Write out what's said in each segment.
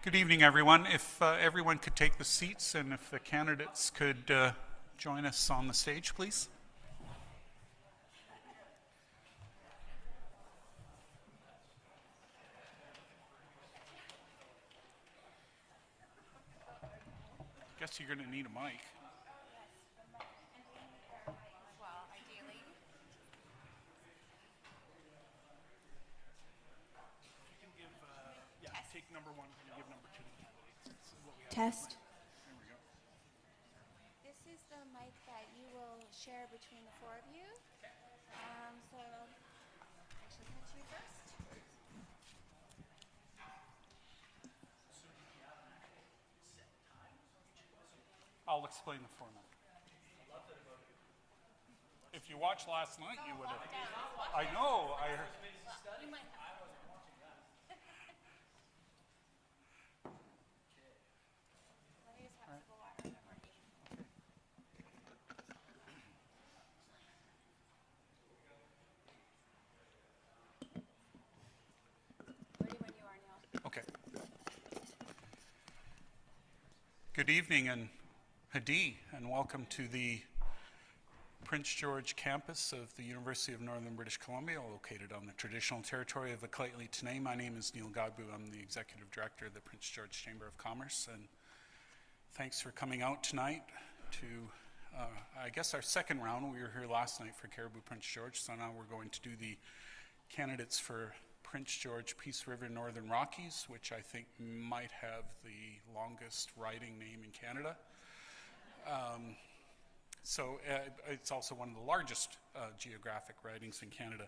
Good evening, everyone. If everyone could take the seats and if the candidates could join us on the stage, please. I guess you're going to need a mic. Take number one and give number two. Test. There we go. This is the mic that you will share between the four of you. So, actually, come to you first. I'll explain the format. If you watched last night, you would have. I know. I heard. You might have. Let me just have a sip of water. Ready when you are, Neil. Okay. Good evening and Hadi, and welcome to the Prince George campus of the University of Northern British Columbia, located on the traditional territory of the Lheidli T'enneh. My name is Neil Godbout. I'm the Executive Director of the Prince George Chamber of Commerce, and thanks for coming out tonight to, I guess, our second round. We were here last night for Caribou Prince George, so now we're going to do the candidates for Prince George Peace River Northern Rockies, which I think might have the longest riding name in Canada. So it's also one of the largest geographic ridings in Canada.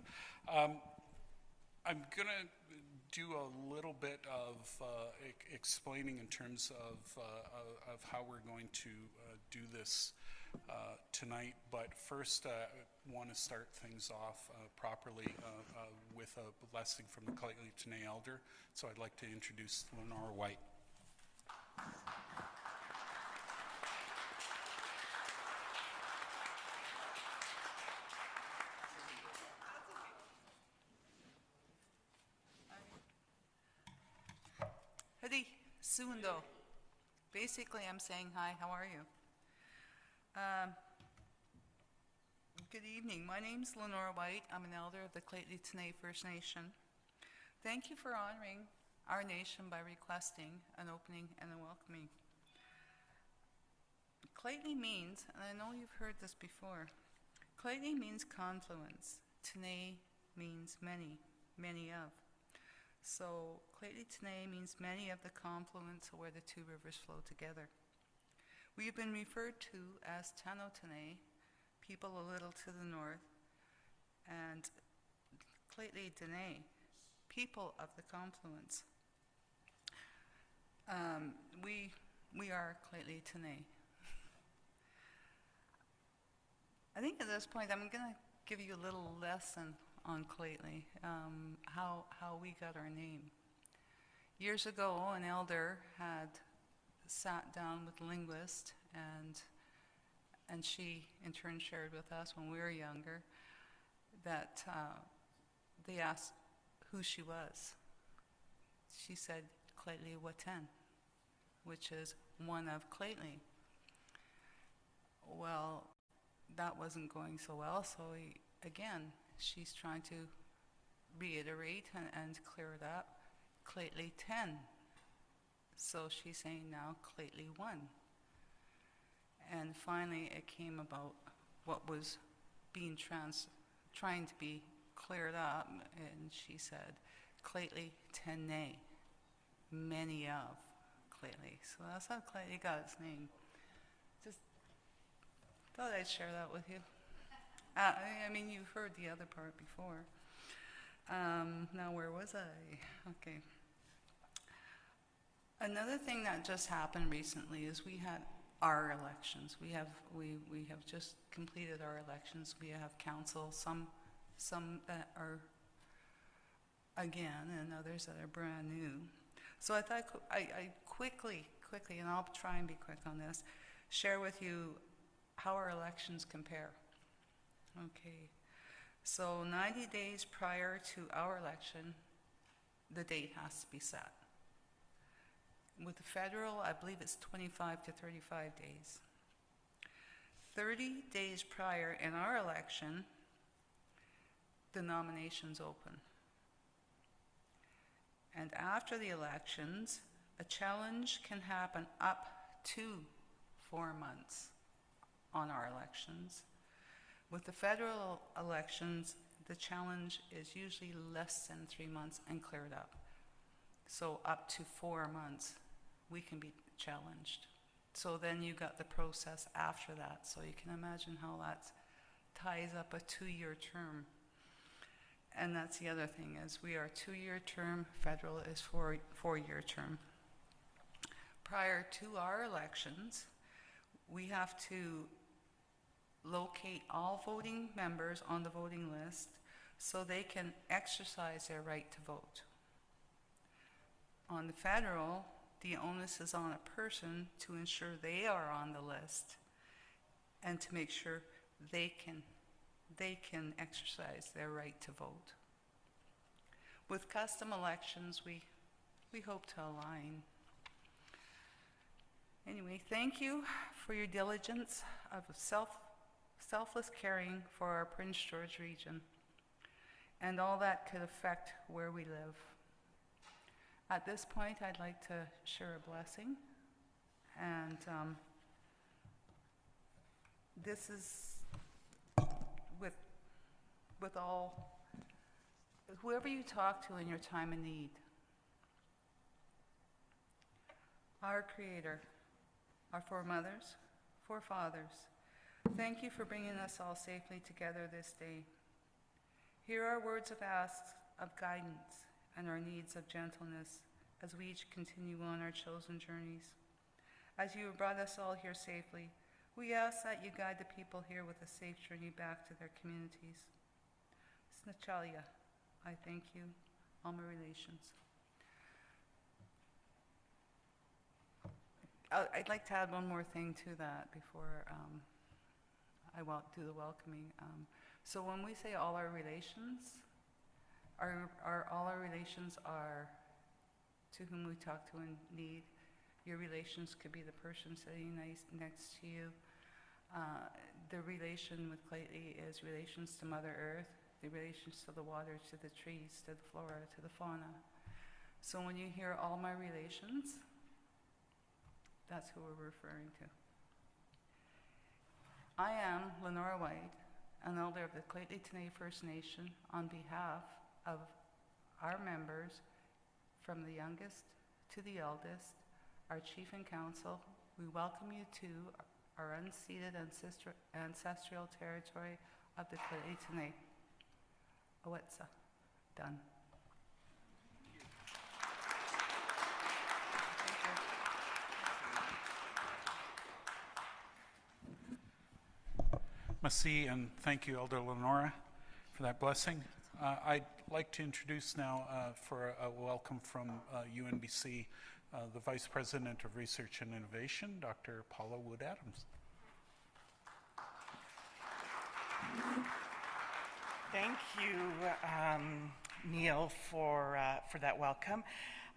I'm going to do a little bit of explaining in terms of how we're going to do this tonight, but first I want to start things off properly with a blessing from the Lheidli T'enneh elder. So I'd like to introduce Lenore White. Hadi, Sundo. Basically, I'm saying hi, how are you? Good evening. My name's Lenore White. I'm an elder of the Lheidli T'enneh First Nation. Thank you for honoring our nation by requesting an opening and a welcoming. Lheidli means, and I know you've heard this before, Lheidli means confluence. T'enneh means many, many of. So Lheidli T'enneh means many of the confluence where the two rivers flow together. We have been referred to as Tano T'enneh, people a little to the north, and Lheidli T'enneh, people of the confluence. We are Lheidli T'enneh. I think at this point I'm going to give you a little lesson on Lheidli, how we got our name. Years ago, an elder had sat down with a linguist, and she in turn shared with us when we were younger that they asked who she was. She said Lheidli Watan, which is one of Lheidli. Well, that wasn't going so well, so again, she's trying to reiterate and clear it up. Lheidli 10. So she's saying now Lheidli 1. And finally it came about what was being trying to be cleared up, and she said Lheidli T'enneh, many of Lheidli. So that's how Lheidli got its name. Just thought I'd share that with you. I mean, you've heard the other part before. Now, where was I? Okay. Another thing that just happened recently is we had our elections. We have just completed our elections. We have council, some that are again, and others that are brand new. So I thought I quickly, and I'll try and be quick on this, share with you how our elections compare. Okay, so 90 days prior to our election, the date has to be set. With the federal, I believe it's 25 to 35 days. 30 days prior in our election, the nominations open. And after the elections, a challenge can happen up to 4 months on our elections. With the federal elections, the challenge is usually less than 3 months and cleared up. So up to 4 months, we can be challenged. So then you got the process after that. So you can imagine how that ties up a 2-year term. And that's the other thing, is we are 2-year term, federal is 4-year term. Prior to our elections, we have to locate all voting members on the voting list so they can exercise their right to vote. On the federal, the onus is on a person to ensure they are on the list and to make sure they can exercise their right to vote. With custom elections, we hope to align. Anyway, thank you for your diligence of selfless caring for our Prince George region and all that could affect where we live. At this point, I'd like to share a blessing, and this is with all, whoever you talk to in your time of need. Our Creator, our foremothers, forefathers, thank you for bringing us all safely together this day. Hear our words of asks of guidance and our needs of gentleness as we each continue on our chosen journeys. As you have brought us all here safely, we ask that you guide the people here with a safe journey back to their communities. Snachalya, I thank you, all my relations. I'd like to add one more thing to that before I do the welcoming. So when we say all our relations, all our relations are to whom we talk to in need. Your relations could be the person sitting next to you. The relation with Clayton is relations to Mother Earth, the relations to the water, to the trees, to the flora, to the fauna. So when you hear all my relations, that's who we're referring to. I am Lenora White, an elder of the Clayton First Nation, on behalf of our members, from the youngest to the eldest, our chief and council. We welcome you to our unceded ancestral territory of the Clayton. Awetsa. Done. Merci, and thank you, Elder Lenora, for that blessing. I'd like to introduce now, for a welcome from UNBC, the Vice President of Research and Innovation, Dr. Paula Wood-Adams. Thank you, Neil, for that welcome.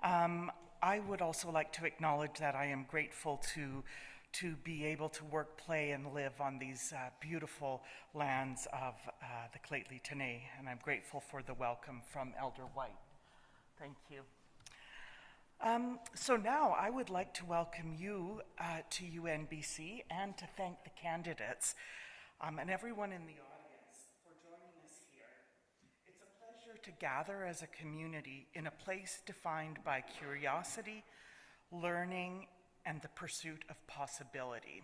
I would also like to acknowledge that I am grateful to be able to work, play, and live on these beautiful lands of the Clayton, and I'm grateful for the welcome from Elder White. Thank you. So now I would like to welcome you to UNBC and to thank the candidates and everyone in the audience for joining us here. It's a pleasure to gather as a community in a place defined by curiosity, learning, and the pursuit of possibility.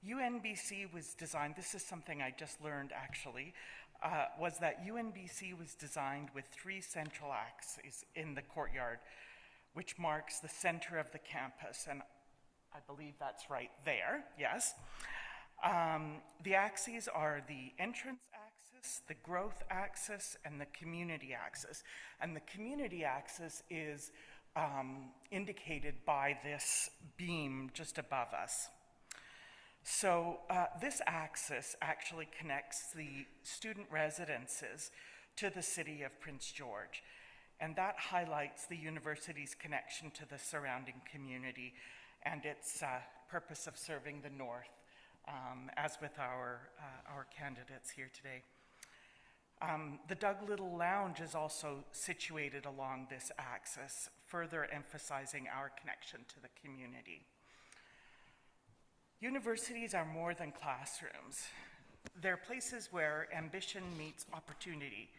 UNBC was designed, this is something I just learned actually, was that UNBC was designed with 3 central axes in the courtyard, which marks the center of the campus, and I believe that's right there, yes. The axes are the entrance axis, the growth axis, and the community axis. And the community axis is indicated by this beam just above us. So this axis actually connects the student residences to the city of Prince George. and that highlights the university's connection to the surrounding community and its purpose of serving the North, as with our candidates here today. The Doug Little Lounge is also situated along this axis, further emphasizing our connection to the community. Universities are more than classrooms. They're places where ambition meets opportunity,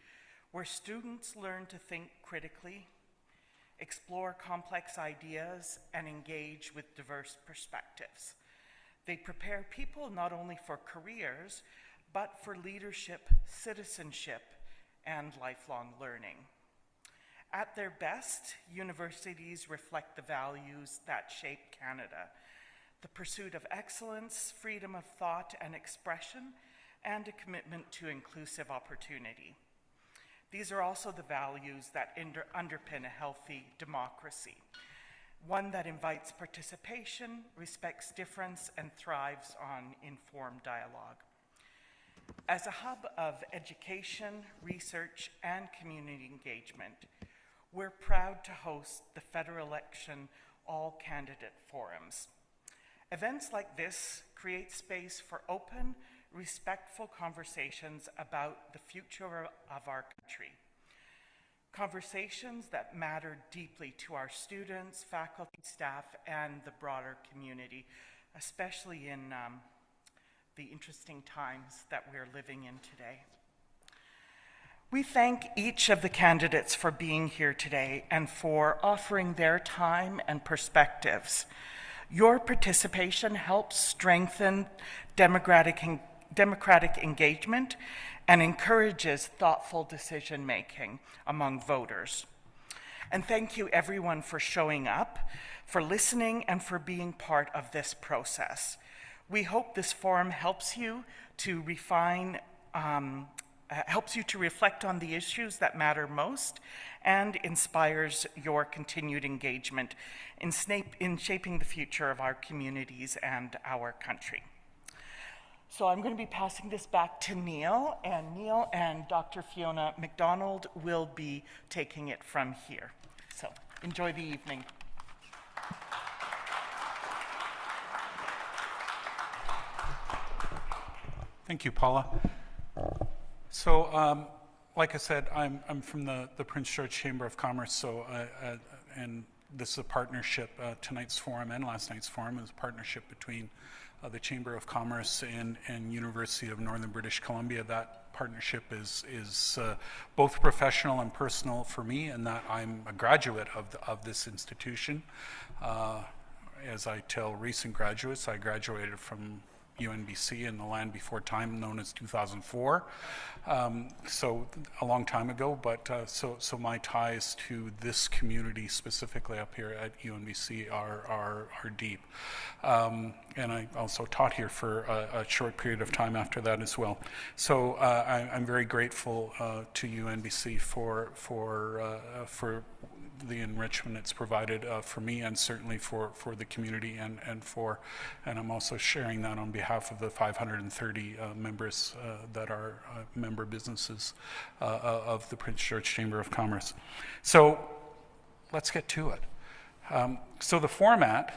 where students learn to think critically, explore complex ideas, and engage with diverse perspectives. They prepare people not only for careers, but for leadership, citizenship, and lifelong learning. At their best, universities reflect the values that shape Canada: the pursuit of excellence, freedom of thought and expression, and a commitment to inclusive opportunity. These are also the values that underpin a healthy democracy, one that invites participation, respects difference, and thrives on informed dialogue. As a hub of education, research, and community engagement, we're proud to host the federal election all-candidate forums. Events like this create space for open, respectful conversations about the future of our country. Conversations that matter deeply to our students, faculty, staff, and the broader community, especially in the interesting times that we're living in today. We thank each of the candidates for being here today and for offering their time and perspectives. Your participation helps strengthen democratic engagement and encourages thoughtful decision-making among voters. And thank you everyone for showing up, for listening, and for being part of this process. We hope this forum helps you to reflect on the issues that matter most and inspires your continued engagement in shaping the future of our communities and our country. So I'm going to be passing this back to Neil and Dr. Fiona McDonald will be taking it from here. So enjoy the evening. Thank you, Paula. So, like I said, I'm from the Prince George Chamber of Commerce, and this is a partnership. Tonight's forum and last night's forum is a partnership between the Chamber of Commerce and University of Northern British Columbia. That partnership is both professional and personal for me, in that I'm a graduate of this institution. As I tell recent graduates, I graduated from UNBC in the land before time, known as 2004, so a long time ago. But so my ties to this community, specifically up here at UNBC, are deep, and I also taught here for a short period of time after that as well. So I'm very grateful to UNBC for the enrichment it's provided for me, and certainly for the community, and I'm also sharing that on behalf of the 530 members that are member businesses of the Prince George Chamber of Commerce. So let's get to it. So the format,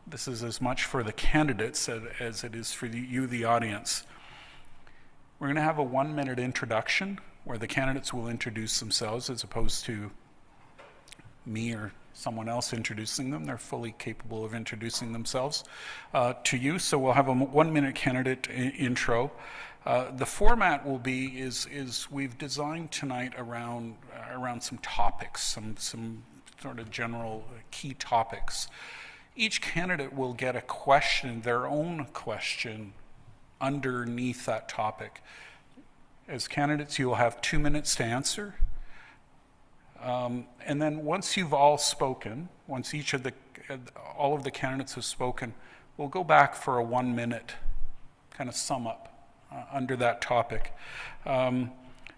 this is as much for the candidates as it is for you, the audience. We're going to have a 1-minute introduction where the candidates will introduce themselves, as opposed to me or someone else introducing them. They're fully capable of introducing themselves to you. So we'll have a 1-minute candidate intro. The format will be is we've designed tonight around some topics, some sort of general key topics. Each candidate will get a question, their own question, underneath that topic. As candidates, you will have 2 minutes to answer. And then once you've all spoken, once all of the candidates have spoken, we'll go back for a 1-minute kind of sum up under that topic. And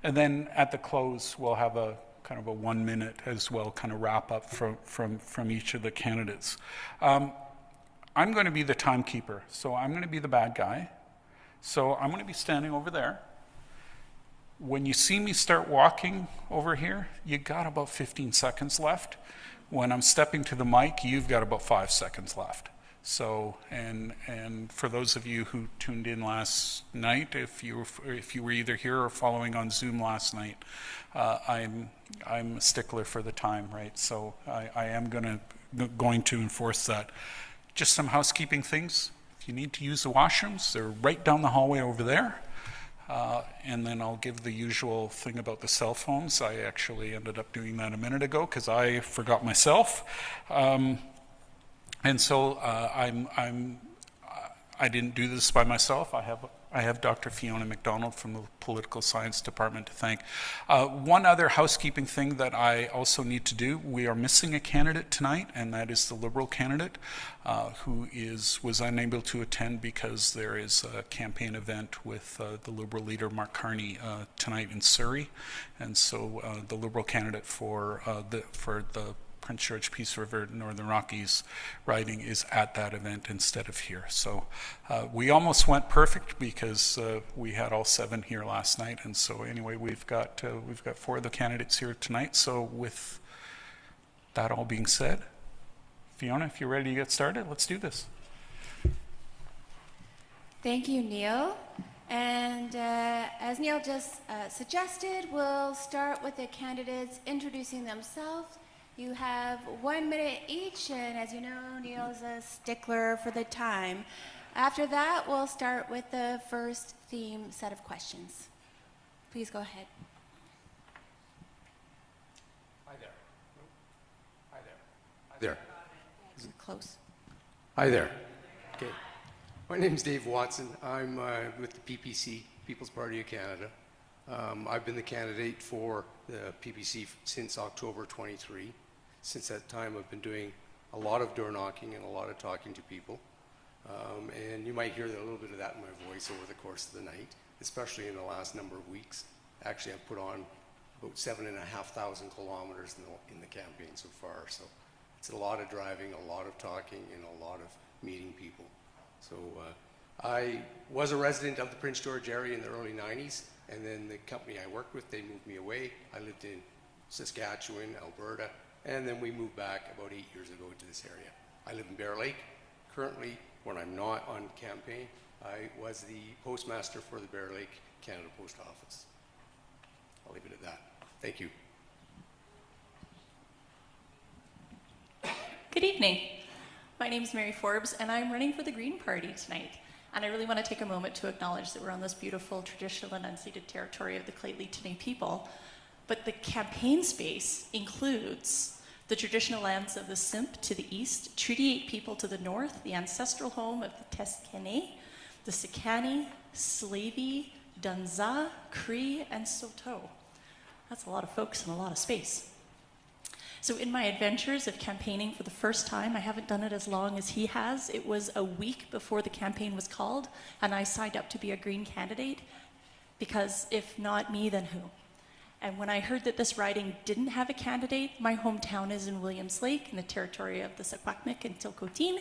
then at the close, we'll have a kind of a 1-minute as well, kind of wrap up from each of the candidates. I'm going to be the timekeeper, so I'm going to be the bad guy. So I'm going to be standing over there. when you see me start walking over here, you got about 15 seconds left. When I'm stepping to the mic, you've got about 5 seconds left. So, and for those of you who tuned in last night, if you were either here or following on Zoom last night, I'm a stickler for the time, right? So I am going to enforce that. Just some housekeeping things. If you need to use the washrooms, they're right down the hallway over there. And then I'll give the usual thing about the cell phones. I actually ended up doing that a minute ago because I forgot myself. And so I didn't do this by myself. I have Dr. Fiona McDonald from the Political Science Department to thank. One other housekeeping thing that I also need to do, we are missing a candidate tonight, and that is the Liberal candidate who was unable to attend because there is a campaign event with the Liberal leader, Mark Carney, tonight in Surrey. And so the Liberal candidate for the Prince George Peace River Northern Rockies riding is at that event instead of here. So we almost went perfect because we had all 7 here last night, and so anyway, we've got 4 of the candidates here tonight. So with that all being said, Fiona, if you're ready to get started, let's do this. Thank you, Neil. And as Neil just suggested, we'll start with the candidates introducing themselves. You have 1 minute each, and as you know, Neil's a stickler for the time. After that, we'll start with the first theme set of questions. Please go ahead. Hi there. Hi there. Hi there. Close. Hi there. Okay. My name is Dave Watson. I'm with the PPC, People's Party of Canada. I've been the candidate for the PPC since October 23. Since that time, I've been doing a lot of door knocking and a lot of talking to people. And you might hear a little bit of that in my voice over the course of the night, especially in the last number of weeks. Actually, I've put on about 7,500 kilometers in the campaign so far. So it's a lot of driving, a lot of talking, and a lot of meeting people. So I was a resident of the Prince George area in the early 90s, and then the company I worked with, they moved me away. I lived in Saskatchewan, Alberta, and then we moved back about 8 years ago to this area. I live in Bear Lake. Currently, when I'm not on campaign, I was the postmaster for the Bear Lake Canada Post Office. I'll leave it at that. Thank you. Good evening. My name is Mary Forbes, and I'm running for the Green Party tonight. And I really want to take a moment to acknowledge that we're on this beautiful traditional and unceded territory of the Lheidli people. But the campaign space includes the traditional lands of the Simp to the east, Treaty 8 people to the north, the ancestral home of the Teskene, the Sekani, Slavey, Dunza, Cree, and Saulteaux. That's a lot of folks and a lot of space. So in my adventures of campaigning for the first time, I haven't done it as long as he has. It was a week before the campaign was called, and I signed up to be a Green candidate, because if not me, then who? And when I heard that this riding didn't have a candidate, my hometown is in Williams Lake, in the territory of the Secwepemc and Tilcotin,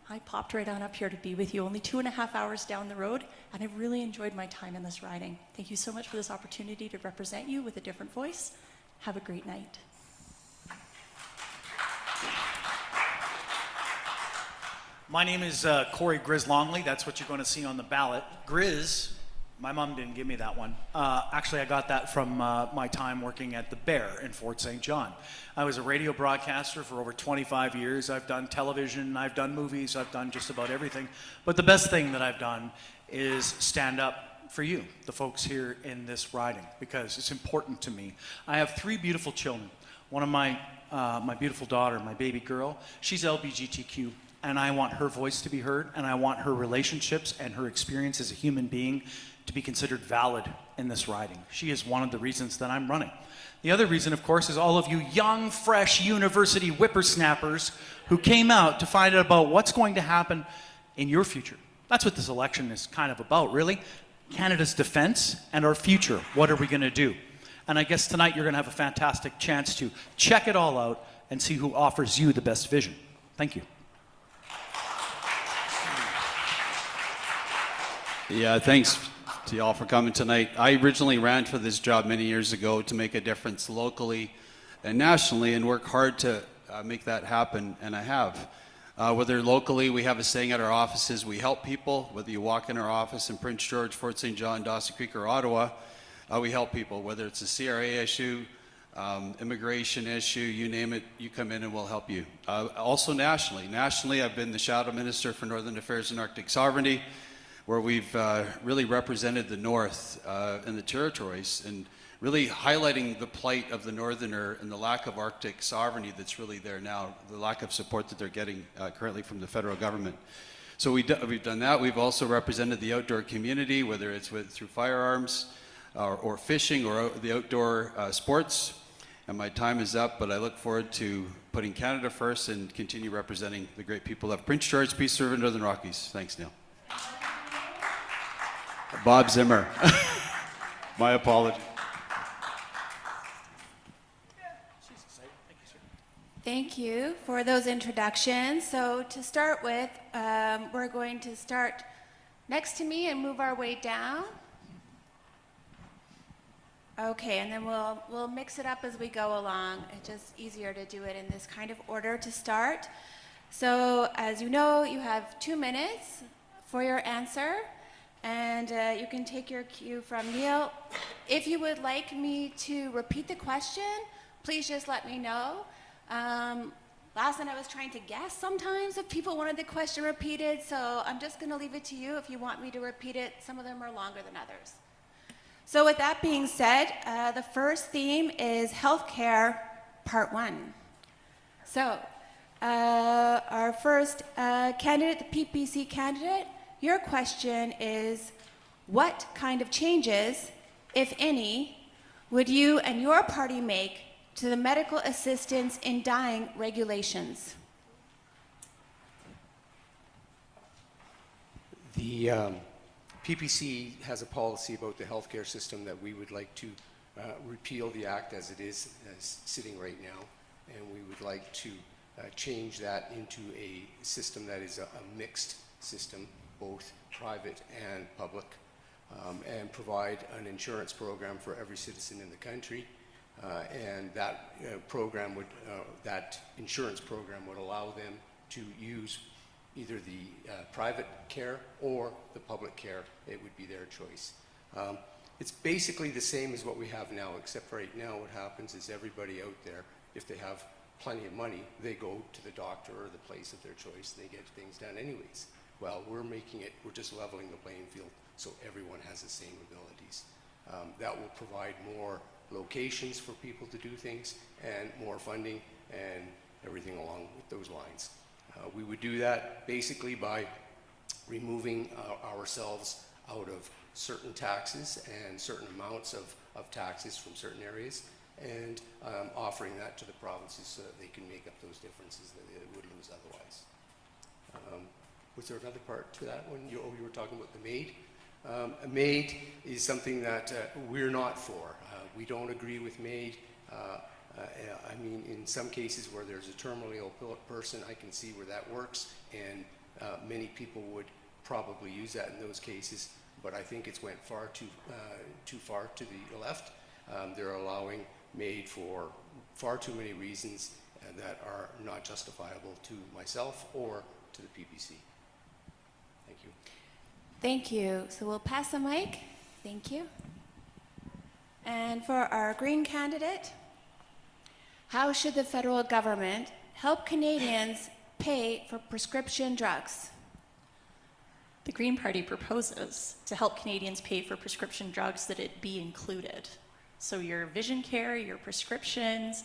I popped right on up here to be with you, only 2.5 hours down the road, and I've really enjoyed my time in this riding. Thank you so much for this opportunity to represent you with a different voice. Have a great night. My name is Corey Grizz Longley. That's what you're going to see on the ballot. Grizz, my mom didn't give me that one. Actually, I got that from my time working at the Bear in Fort St. John. I was a radio broadcaster for over 25 years. I've done television, I've done movies, I've done just about everything. But the best thing that I've done is stand up for you, the folks here in this riding, because it's important to me. I have 3 beautiful children. One of my beautiful daughter, my baby girl, she's LGBTQ. And I want her voice to be heard, and I want her relationships and her experience as a human being to be considered valid in this riding. She is one of the reasons that I'm running. The other reason, of course, is all of you young, fresh university whippersnappers who came out to find out about what's going to happen in your future. That's what this election is kind of about, really. Canada's defense and our future. What are we going to do? And I guess tonight you're going to have a fantastic chance to check it all out and see who offers you the best vision. Thank you. Yeah, thanks to y'all for coming tonight. I originally ran for this job many years ago to make a difference locally and nationally and work hard to make that happen, and I have. Whether locally, we have a saying at our offices, we help people. Whether you walk in our office in Prince George, Fort St. John, Dawson Creek, or Ottawa, we help people. Whether it's a CRA issue, immigration issue, you name it, you come in and we'll help you. Also nationally. Nationally, I've been the Shadow Minister for Northern Affairs and Arctic Sovereignty, where we've really represented the North and the territories and really highlighting the plight of the Northerner and the lack of Arctic sovereignty that's really there now, the lack of support that they're getting currently from the federal government. So we've done that. We've also represented the outdoor community, whether it's through firearms or fishing or the outdoor sports. And my time is up, but I look forward to putting Canada first and continue representing the great people of Prince George, Peace River, Northern Rockies. Thanks, Neil. Bob Zimmer. My apology. Thank you for those introductions. So to start with, we're going to start next to me and move our way down. Okay, and then we'll mix it up as we go along. It's just easier to do it in this kind of order to start. So as you know, you have 2 minutes for your answer, and you can take your cue from Neil. If you would like me to repeat the question, please just let me know. Last night I was trying to guess sometimes if people wanted the question repeated, so I'm just going to leave it to you if you want me to repeat it. Some of them are longer than others. So with that being said, the first theme is healthcare, part 1. So our first candidate, the PPC candidate, your question is, what kind of changes, if any, would you and your party make to the medical assistance in dying regulations? The PPC has a policy about the healthcare system that we would like to repeal the act as it is sitting right now, and we would like to change that into a system that is a mixed system, both private and public, and provide an insurance program for every citizen in the country. And that that insurance program would allow them to use either the private care or the public care. It would be their choice. It's basically the same as what we have now, except right now what happens is everybody out there, if they have plenty of money, they go to the doctor or the place of their choice and they get things done anyways. Well, we're just leveling the playing field so everyone has the same abilities. That will provide more locations for people to do things and more funding and everything along with those lines. We would do that basically by removing ourselves out of certain taxes and certain amounts of taxes from certain areas and offering that to the provinces so that they can make up those differences that they would lose otherwise. Was there another part to that one? You were talking about the MAID. A MAID is something that we're not for. We don't agree with MAID. I mean, in some cases where there's a terminally ill person, I can see where that works, and many people would probably use that in those cases, but I think it's went far too far to the left. They're allowing MAID for far too many reasons that are not justifiable to myself or to the PPC. Thank you. Thank you. So we'll pass the mic. Thank you. And for our Green candidate, how should the federal government help Canadians pay for prescription drugs? The Green Party proposes to help Canadians pay for prescription drugs that it be included. So your vision care, your prescriptions,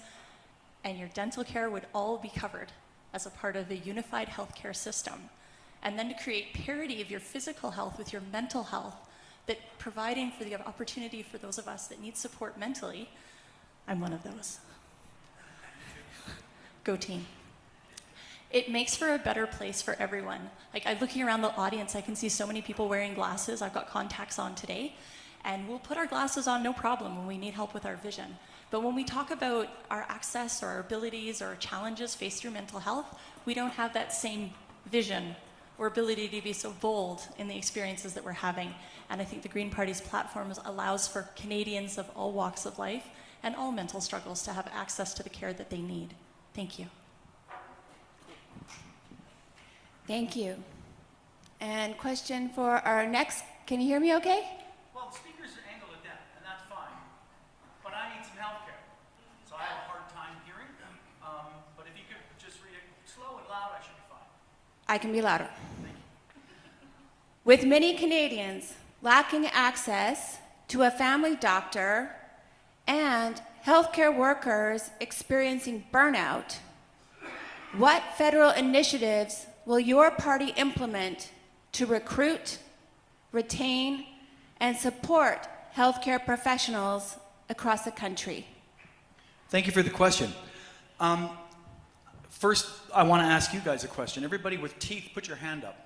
and your dental care would all be covered as a part of a unified healthcare system. And then to create parity of your physical health with your mental health, that providing for the opportunity for those of us that need support mentally. I'm one of those. Go team. It makes for a better place for everyone. Like, I'm looking around the audience, I can see so many people wearing glasses. I've got contacts on today, and we'll put our glasses on no problem when we need help with our vision. But when we talk about our access or our abilities or our challenges faced through mental health, we don't have that same vision or ability to be so bold in the experiences that we're having. And I think the Green Party's platform allows for Canadians of all walks of life and all mental struggles to have access to the care that they need. Thank you. Thank you. And question for our next, can you hear me okay? Well, the speakers are angled at them, and that's fine. But I need some help here. So I have a hard time hearing. But if you could just read it slow and loud, I should be fine. I can be louder. With many Canadians lacking access to a family doctor and healthcare workers experiencing burnout, what federal initiatives will your party implement to recruit, retain, and support healthcare professionals across the country? Thank you for the question. First, I want to ask you guys a question. Everybody with teeth, put your hand up.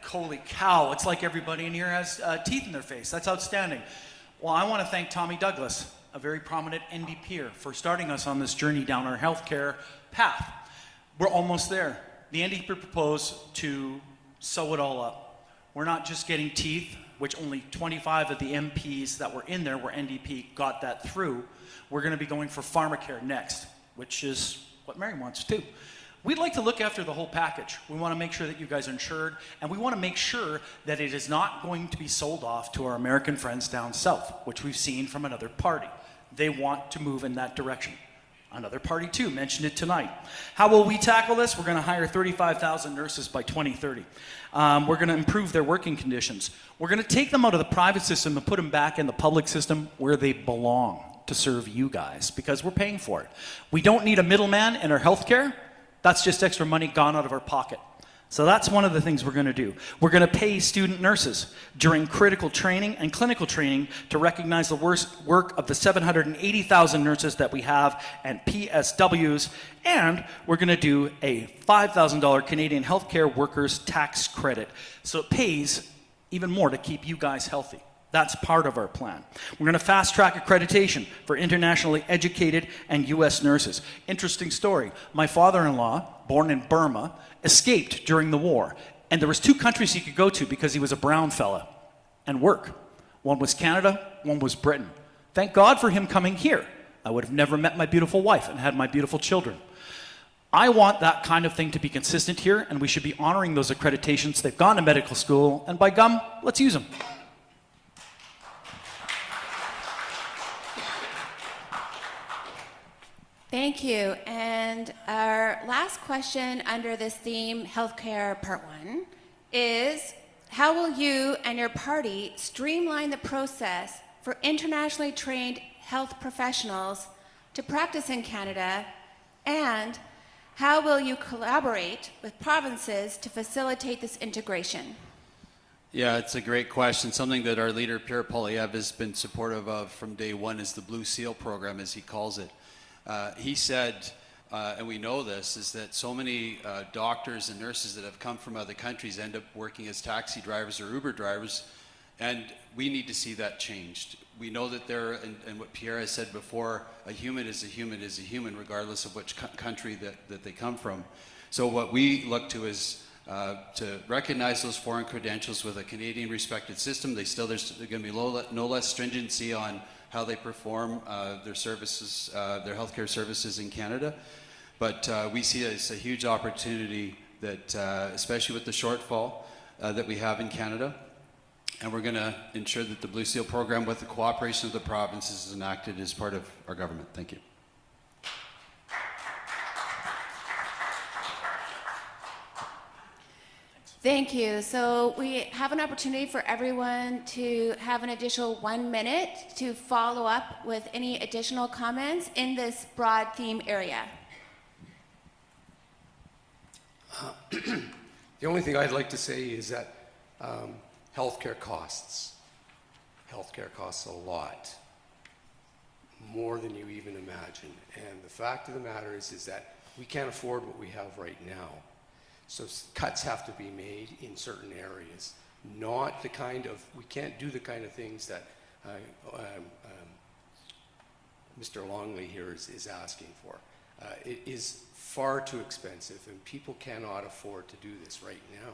Holy cow, it's like everybody in here has teeth in their face. That's outstanding. Well, I want to thank Tommy Douglas, a very prominent NDPer, for starting us on this journey down our healthcare path. We're almost there. The NDP proposed to sew it all up. We're not just getting teeth, which only 25 of the MPs that were in there were NDP, got that through. We're going to be going for pharmacare next, which is what Mary wants too. We'd like to look after the whole package. We want to make sure that you guys are insured, and we want to make sure that it is not going to be sold off to our American friends down south, which we've seen from another party. They want to move in that direction. Another party too mentioned it tonight. How will we tackle this? We're going to hire 35,000 nurses by 2030. We're going to improve their working conditions. We're going to take them out of the private system and put them back in the public system where they belong to serve you guys, because we're paying for it. We don't need a middleman in our healthcare. That's just extra money gone out of our pocket. So that's one of the things we're going to do. We're going to pay student nurses during critical training and clinical training to recognize the work of the 780,000 nurses that we have and PSWs. And we're going to do a $5,000 Canadian healthcare workers tax credit. So it pays even more to keep you guys healthy. That's part of our plan. We're going to fast-track accreditation for internationally educated and U.S. nurses. Interesting story. My father-in-law, born in Burma, escaped during the war. And there was 2 countries he could go to because he was a brown fella and work. One was Canada, one was Britain. Thank God for him coming here. I would have never met my beautiful wife and had my beautiful children. I want that kind of thing to be consistent here, and we should be honoring those accreditations. They've gone to medical school, and by gum, let's use them. Thank you. And our last question under this theme, Healthcare Part 1, is how will you and your party streamline the process for internationally trained health professionals to practice in Canada, and how will you collaborate with provinces to facilitate this integration? Yeah, it's a great question. Something that our leader, Pierre Poilievre, has been supportive of from day one is the Blue Seal program, as he calls it. He said, and we know this, is that so many doctors and nurses that have come from other countries end up working as taxi drivers or Uber drivers, and we need to see that changed. We know that there, and what Pierre has said before, a human is a human is a human, regardless of which country that they come from. So what we look to is to recognize those foreign credentials with a Canadian respected system. There's going to be no less stringency on how they perform their services, their healthcare services in Canada. But we see it as a huge opportunity that, especially with the shortfall that we have in Canada, and we're going to ensure that the Blue Seal program, with the cooperation of the provinces, is enacted as part of our government. Thank you. Thank you. So we have an opportunity for everyone to have an additional 1 minute to follow up with any additional comments in this broad theme area. The only thing I'd like to say is that healthcare costs. Healthcare costs a lot, more than you even imagine. And the fact of the matter is that we can't afford what we have right now. So cuts have to be made in certain areas. Not the kind of, we can't do the kind of things that Mr. Longley here is asking for. It is far too expensive, and people cannot afford to do this right now,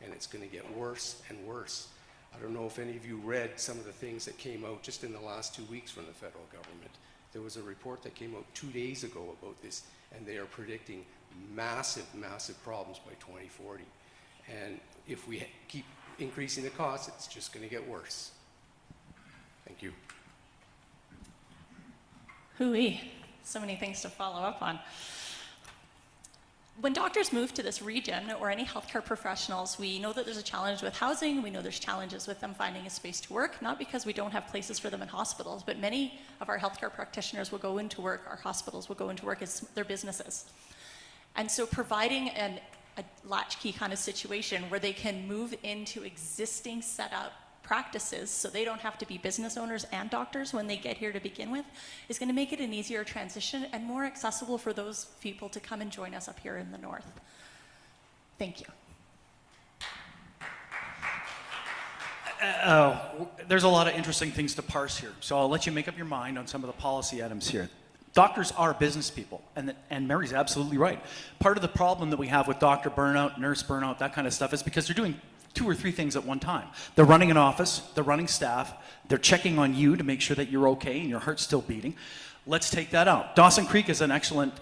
and it's going to get worse and worse. I don't know if any of you read some of the things that came out just in the last 2 weeks from the federal government. There was a report that came out 2 days ago about this, and they are predicting massive, massive problems by 2040. And if we keep increasing the costs, it's just going to get worse. Thank you. Hooey, so many things to follow up on. When doctors move to this region, or any healthcare professionals, we know that there's a challenge with housing. We know there's challenges with them finding a space to work, not because we don't have places for them in hospitals, but many of our healthcare practitioners will go into work, our hospitals will go into work as their businesses. And so providing a latchkey kind of situation where they can move into existing setup practices so they don't have to be business owners and doctors when they get here to begin with is going to make it an easier transition and more accessible for those people to come and join us up here in the north. Thank you. There's a lot of interesting things to parse here, so I'll let you make up your mind on some of the policy items here. Doctors are business people, and Mary's absolutely right. Part of the problem that we have with doctor burnout, nurse burnout, that kind of stuff is because they're doing 2 or 3 things at one time. They're running an office, they're running staff, they're checking on you to make sure that you're okay and your heart's still beating. Let's take that out. Dawson Creek is an excellent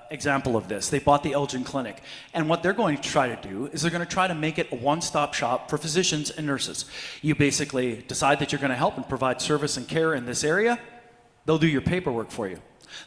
example of this. They bought the Elgin Clinic, and what they're going to try to do is they're going to try to make it a one-stop shop for physicians and nurses. You basically decide that you're going to help and provide service and care in this area, they'll do your paperwork for you.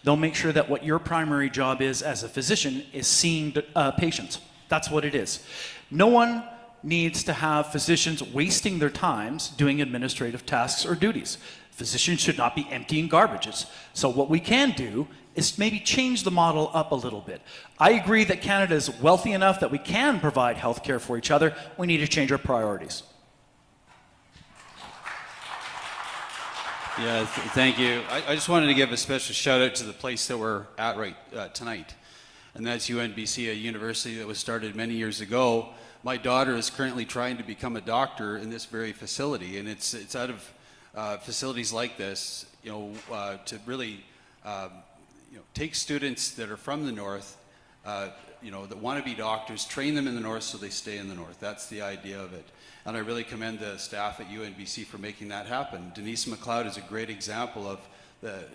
They'll make sure that what your primary job is as a physician is seeing patients. That's what it is. No one needs to have physicians wasting their times doing administrative tasks or duties. Physicians should not be emptying garbages. So what we can do is maybe change the model up a little bit. I agree that Canada is wealthy enough that we can provide health care for each other. We need to change our priorities. Yeah, thank you. I just wanted to give a special shout out to the place that we're at right tonight, and that's UNBC, a university that was started many years ago. My daughter is currently trying to become a doctor in this very facility, and it's out of facilities like this, to really, take students that are from the north, that want to be doctors, train them in the north so they stay in the north. That's the idea of it. And I really commend the staff at UNBC for making that happen. Denise McLeod is a great example of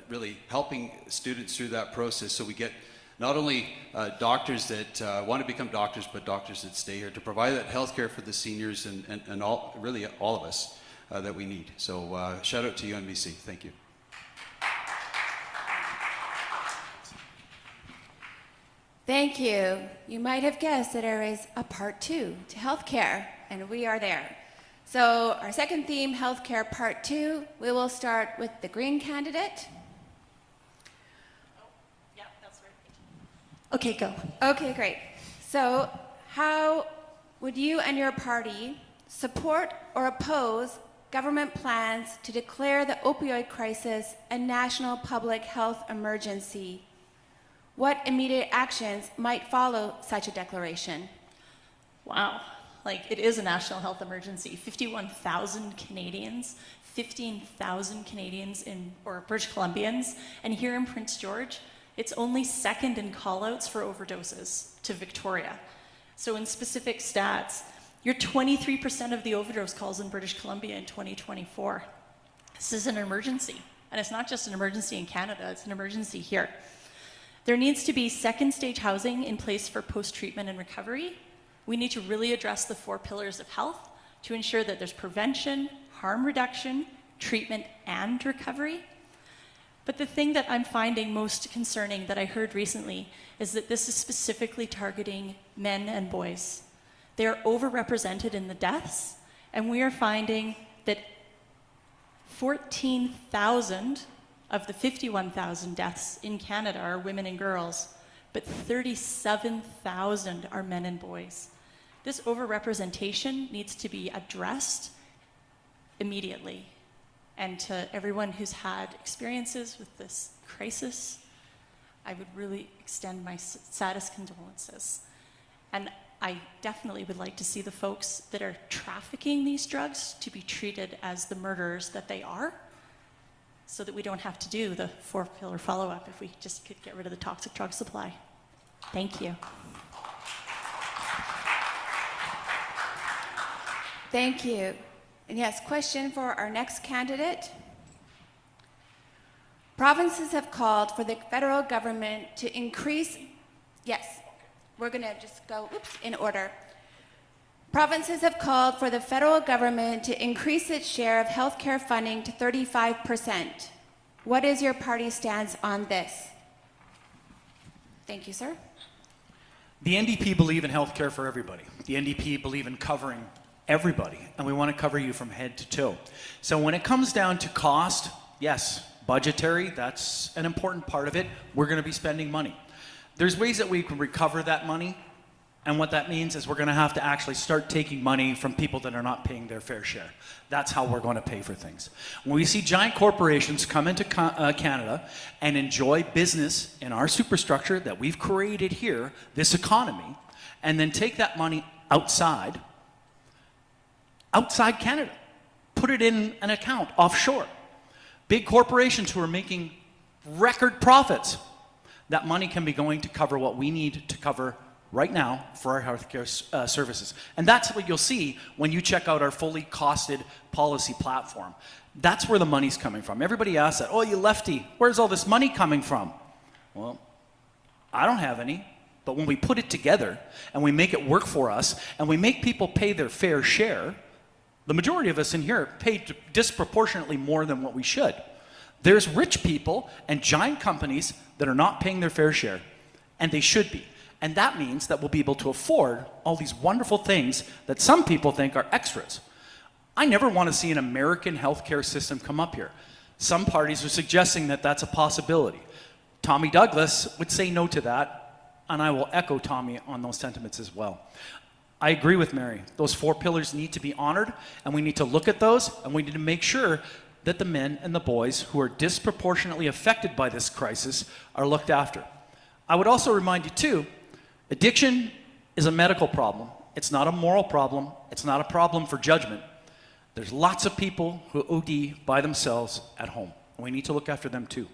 really helping students through that process, so we get not only doctors that want to become doctors, but doctors that stay here to provide that health care for the seniors and really all of us that we need. So shout out to UNBC. Thank you. Thank you. You might have guessed that there is a part 2 to healthcare, and we are there. So our second theme, healthcare part 2, we will start with the Green candidate. Okay, go. Okay, great. So how would you and your party support or oppose government plans to declare the opioid crisis a national public health emergency? What immediate actions might follow such a declaration? Wow, it is a national health emergency. 51,000 Canadians, 15,000 Canadians or British Columbians, and here in Prince George, it's only second in call-outs for overdoses to Victoria. So in specific stats, you're 23% of the overdose calls in British Columbia in 2024. This is an emergency, and it's not just an emergency in Canada, it's an emergency here. There needs to be second-stage housing in place for post-treatment and recovery. We need to really address the 4 pillars of health to ensure that there's prevention, harm reduction, treatment, and recovery. But the thing that I'm finding most concerning that I heard recently is that this is specifically targeting men and boys. They are overrepresented in the deaths, and we are finding that 14,000 of the 51,000 deaths in Canada are women and girls, but 37,000 are men and boys. This overrepresentation needs to be addressed immediately. And to everyone who's had experiences with this crisis, I would really extend my saddest condolences. And I definitely would like to see the folks that are trafficking these drugs to be treated as the murderers that they are. so that we don't have to do the 4-pillar follow-up if we just could get rid of the toxic drug supply. Thank you. Thank you. And yes, question for our next candidate. Provinces have called for the federal government to increase, yes, we're going to just go, in order. Provinces have called for the federal government to increase its share of healthcare funding to 35%. What is your party's stance on this? Thank you, sir. The NDP believe in healthcare for everybody. The NDP believe in covering everybody, and we want to cover you from head to toe. So when it comes down to cost, yes, budgetary, that's an important part of it. We're going to be spending money. There's ways that we can recover that money, and what that means is we're going to have to actually start taking money from people that are not paying their fair share. That's how we're going to pay for things. When we see giant corporations come into Canada and enjoy business in our superstructure that we've created here, this economy, and then take that money outside Canada, put it in an account offshore. Big corporations who are making record profits, that money can be going to cover what we need to cover right now for our healthcare services. And that's what you'll see when you check out our fully costed policy platform. That's where the money's coming from. Everybody asks that, oh, you lefty, where's all this money coming from? Well, I don't have any, but when we put it together and we make it work for us and we make people pay their fair share, the majority of us in here pay disproportionately more than what we should. There's rich people and giant companies that are not paying their fair share, and they should be. And that means that we'll be able to afford all these wonderful things that some people think are extras. I never want to see an American healthcare system come up here. Some parties are suggesting that that's a possibility. Tommy Douglas would say no to that, and I will echo Tommy on those sentiments as well. I agree with Mary. Those 4 pillars need to be honored, and we need to look at those, and we need to make sure that the men and the boys who are disproportionately affected by this crisis are looked after. I would also remind you too, addiction is a medical problem. It's not a moral problem. It's not a problem for judgment. There's lots of people who OD by themselves at home, and we need to look after them too.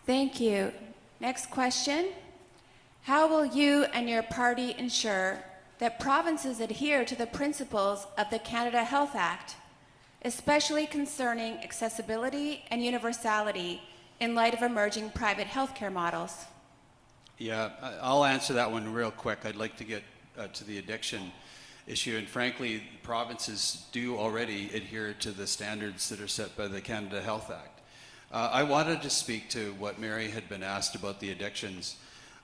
Thank you. Next question. How will you and your party ensure that provinces adhere to the principles of the Canada Health Act, especially concerning accessibility and universality in light of emerging private healthcare models? Yeah, I'll answer that one real quick. I'd like to get to the addiction issue, and frankly, provinces do already adhere to the standards that are set by the Canada Health Act. I wanted to speak to what Mary had been asked about the addictions.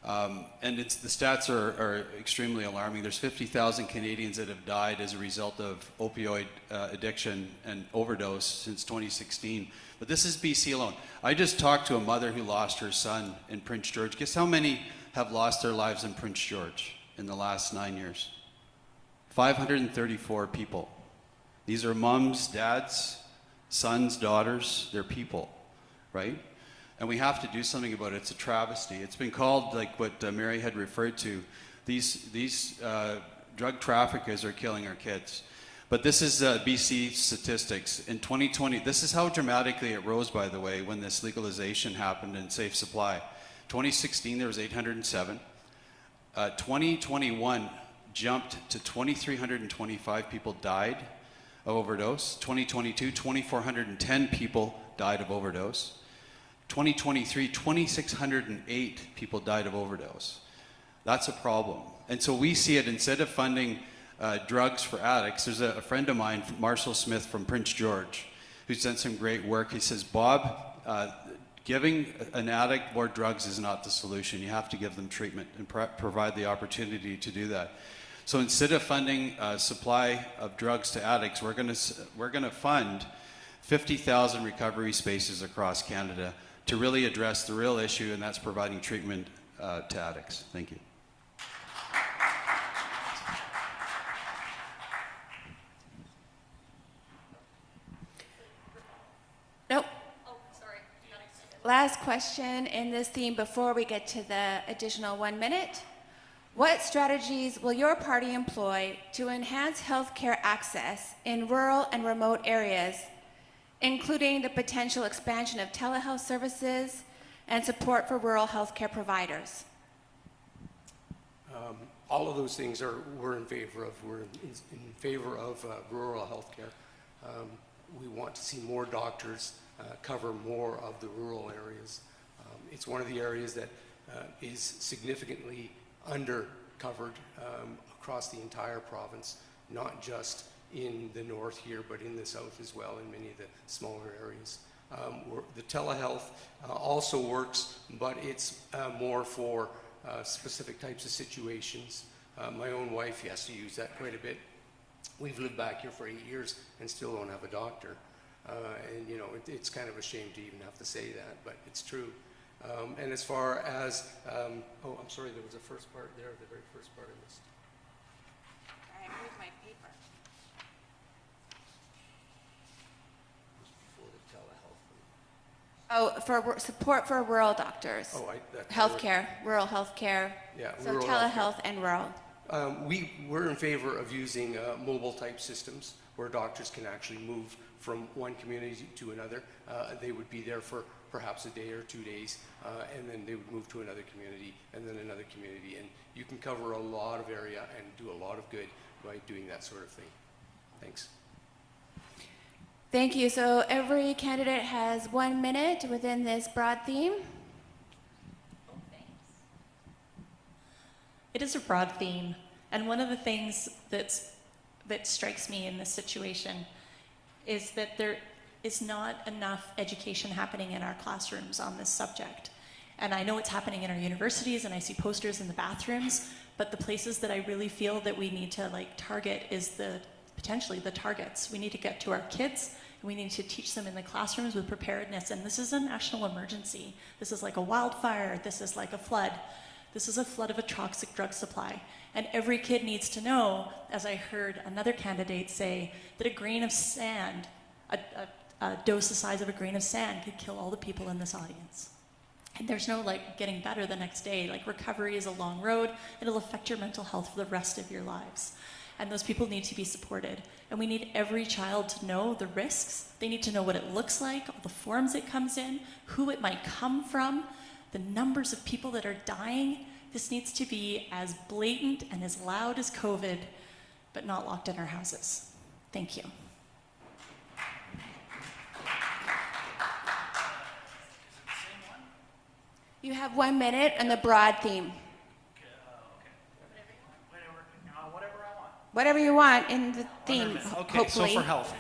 And the stats are extremely alarming. There's 50,000 Canadians that have died as a result of opioid addiction and overdose since 2016. But this is BC alone. I just talked to a mother who lost her son in Prince George. Guess how many have lost their lives in Prince George in the last 9 years? 534 people. These are moms, dads, sons, daughters, they're people, right? And we have to do something about it. It's a travesty. It's been called, like what Mary had referred to, these drug traffickers are killing our kids. But this is BC statistics. In 2020, this is how dramatically it rose, by the way, when this legalization happened in safe supply. 2016, there was 807. 2021 jumped to 2,325 people died of overdose. 2022, 2,410 people died of overdose. 2023, 2,608 people died of overdose. That's a problem. And so we see it, instead of funding drugs for addicts, there's a friend of mine, Marshall Smith from Prince George, who's done some great work. He says, Bob, giving an addict more drugs is not the solution. You have to give them treatment and provide the opportunity to do that. So instead of funding supply of drugs to addicts, we're going to fund 50,000 recovery spaces across Canada to really address the real issue, and that's providing treatment to addicts. Thank you. Nope. Oh, sorry. Last question in this theme before we get to the additional 1 minute. What strategies will your party employ to enhance healthcare access in rural and remote areas, including the potential expansion of telehealth services and support for rural healthcare providers? All of those things we're in favor of. We're in favor of rural healthcare. We want to see more doctors cover more of the rural areas. It's one of the areas that is significantly undercovered across the entire province, not just in the north here, but in the south as well, in many of the smaller areas. The telehealth also works, but it's more for specific types of situations. My own wife has to use that quite a bit. We've lived back here for 8 years and still don't have a doctor. And you know, it's kind of a shame to even have to say that, but it's true. And as far as, oh, I'm sorry, there was a first part there, the very first part of this. I moved my paper. Before the telehealth. Oh, for support for rural doctors. Oh, Healthcare, rural healthcare. Yeah, So rural telehealth and rural. We're in favor of using mobile type systems where doctors can actually move from one community to another. They would be there for perhaps a day or 2 days, and then they would move to another community and then another community. And you can cover a lot of area and do a lot of good by doing that sort of thing. Thanks. Thank you. So every candidate has 1 minute within this broad theme. It is a broad theme, and one of the things that strikes me in this situation is that there is not enough education happening in our classrooms on this subject. And I know it's happening in our universities, and I see posters in the bathrooms, but the places that I really feel that we need to target is potentially the targets. We need to get to our kids, and we need to teach them in the classrooms with preparedness. And this is a national emergency. This is like a wildfire. This is like a flood. This is a flood of a toxic drug supply. And every kid needs to know, as I heard another candidate say, that a grain of sand, a dose the size of a grain of sand could kill all the people in this audience. And there's no getting better the next day. Recovery is a long road. It'll affect your mental health for the rest of your lives. And those people need to be supported. And we need every child to know the risks. They need to know what it looks like, all the forms it comes in, who it might come from, the numbers of people that are dying. This needs to be as blatant and as loud as COVID, but not locked in our houses. Thank you. You have 1 minute on the broad theme. Whatever you want in the theme, Okay, hopefully. so for health.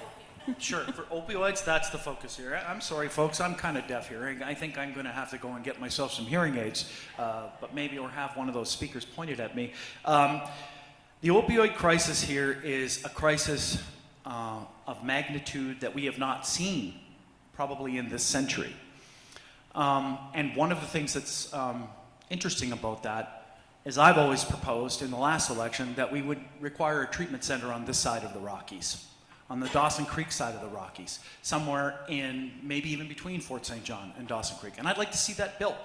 Sure, for opioids, that's the focus here. I'm sorry, folks, I'm kind of deaf here. I think I'm going to have to go and get myself some hearing aids, but maybe or have one of those speakers pointed at me. The opioid crisis here is a crisis of magnitude that we have not seen probably in this century. And one of the things that's interesting about that is I've always proposed in the last election that we would require a treatment center on this side of the Rockies, on the Dawson Creek side of the Rockies, somewhere in maybe even between Fort St. John and Dawson Creek. And I'd like to see that built.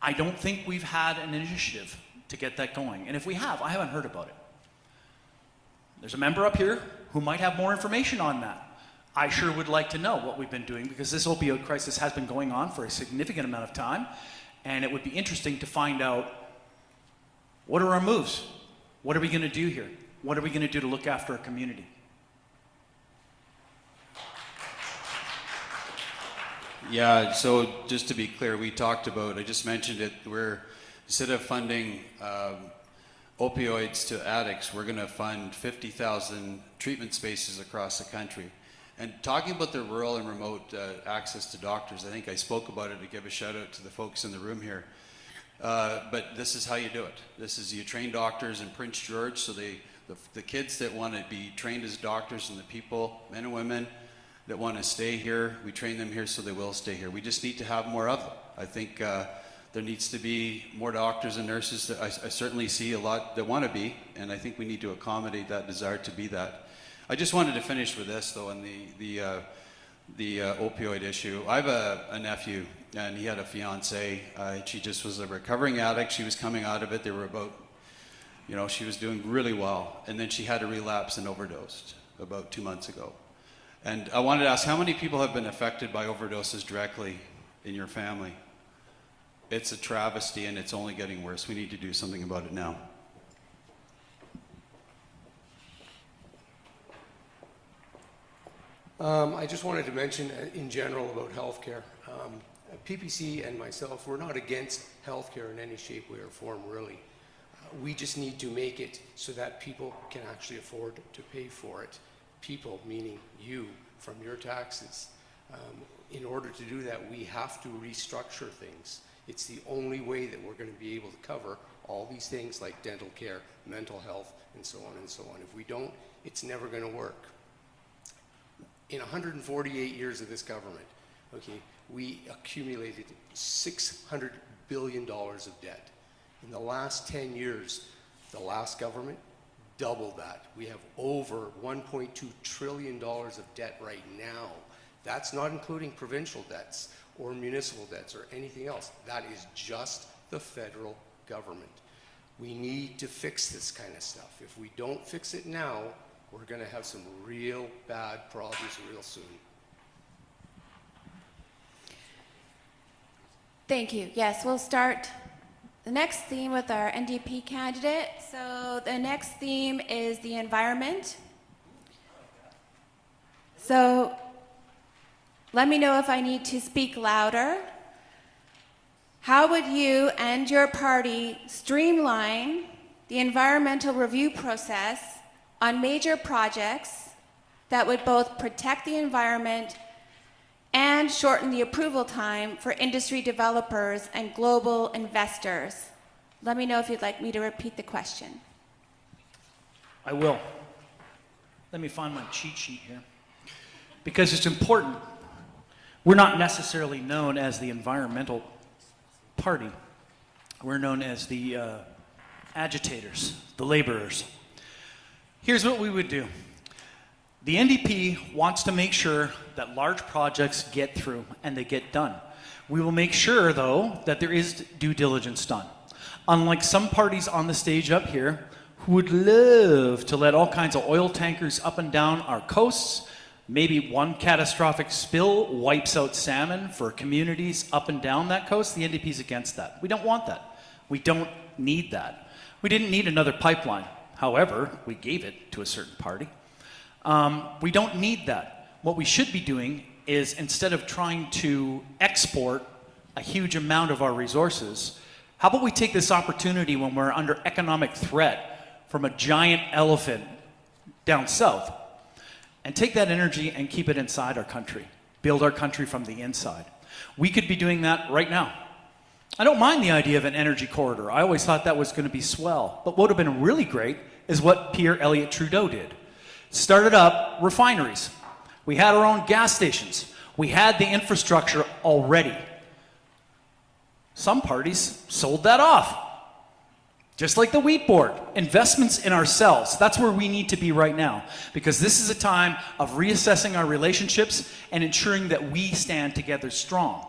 I don't think we've had an initiative to get that going. And if we have, I haven't heard about it. There's a member up here who might have more information on that. I sure would like to know what we've been doing, because this opioid crisis has been going on for a significant amount of time, and it would be interesting to find out, what are our moves? What are we going to do here? What are we going to do to look after our community? Yeah, so just to be clear, we talked about, I just mentioned it, we're, instead of funding opioids to addicts, we're going to fund 50,000 treatment spaces across the country. And talking about the rural and remote access to doctors, I think I spoke about it to give a shout out to the folks in the room here. But this is how you do it. This is, you train doctors in Prince George, so the kids that want to be trained as doctors and the people, men and women, that want to stay here, we train them here so they will stay here. We just need to have more of them. I think there needs to be more doctors and nurses. I certainly see a lot that want to be, and I think we need to accommodate that desire to be that. I just wanted to finish with this, though, on the opioid issue. I have a nephew, and he had a fiancée. She just was a recovering addict. She was coming out of it. They were about You know, she was doing really well, and then she had a relapse and overdosed about 2 months ago. And I wanted to ask, how many people have been affected by overdoses directly in your family? It's a travesty, and it's only getting worse. We need to do something about it now. I just wanted to mention in general about healthcare. PPC and myself, we're not against healthcare in any shape, way, or form, really. We just need to make it so that people can actually afford to pay for it. People, meaning you, from your taxes. In order to do that, we have to restructure things. It's the only way that we're going to be able to cover all these things like dental care, mental health, and so on and so on. If we don't, it's never going to work. In 148 years of this government, okay, we accumulated $600 billion of debt. In the last 10 years, the last government doubled that. We have over $1.2 trillion of debt right now. That's not including provincial debts or municipal debts or anything else. That is just the federal government. We need to fix this kind of stuff. If we don't fix it now, we're going to have some real bad problems real soon. Thank you. Yes, we'll start the next theme with our NDP candidate. So the next theme is the environment. So let me know if I need to speak louder. How would you and your party streamline the environmental review process on major projects that would both protect the environment and shorten the approval time for industry developers and global investors? Let me know if you'd like me to repeat the question. I will. Let me find my cheat sheet here. Because it's important. We're not necessarily known as the environmental party. We're known as the agitators, the laborers. Here's what we would do. The NDP wants to make sure that large projects get through and they get done. We will make sure, though, that there is due diligence done. Unlike some parties on the stage up here who would love to let all kinds of oil tankers up and down our coasts, maybe one catastrophic spill wipes out salmon for communities up and down that coast, the NDP is against that. We don't want that. We don't need that. We didn't need another pipeline. However, we gave it to a certain party. We don't need that. What we should be doing is, instead of trying to export a huge amount of our resources, how about we take this opportunity when we're under economic threat from a giant elephant down south and take that energy and keep it inside our country, build our country from the inside. We could be doing that right now. I don't mind the idea of an energy corridor. I always thought that was going to be swell. But what would have been really great is what Pierre Elliott Trudeau did. Started up refineries. We had our own gas stations. We had the infrastructure already. Some parties sold that off. Just like the wheat board. Investments in ourselves. That's where we need to be right now. Because this is a time of reassessing our relationships and ensuring that we stand together strong.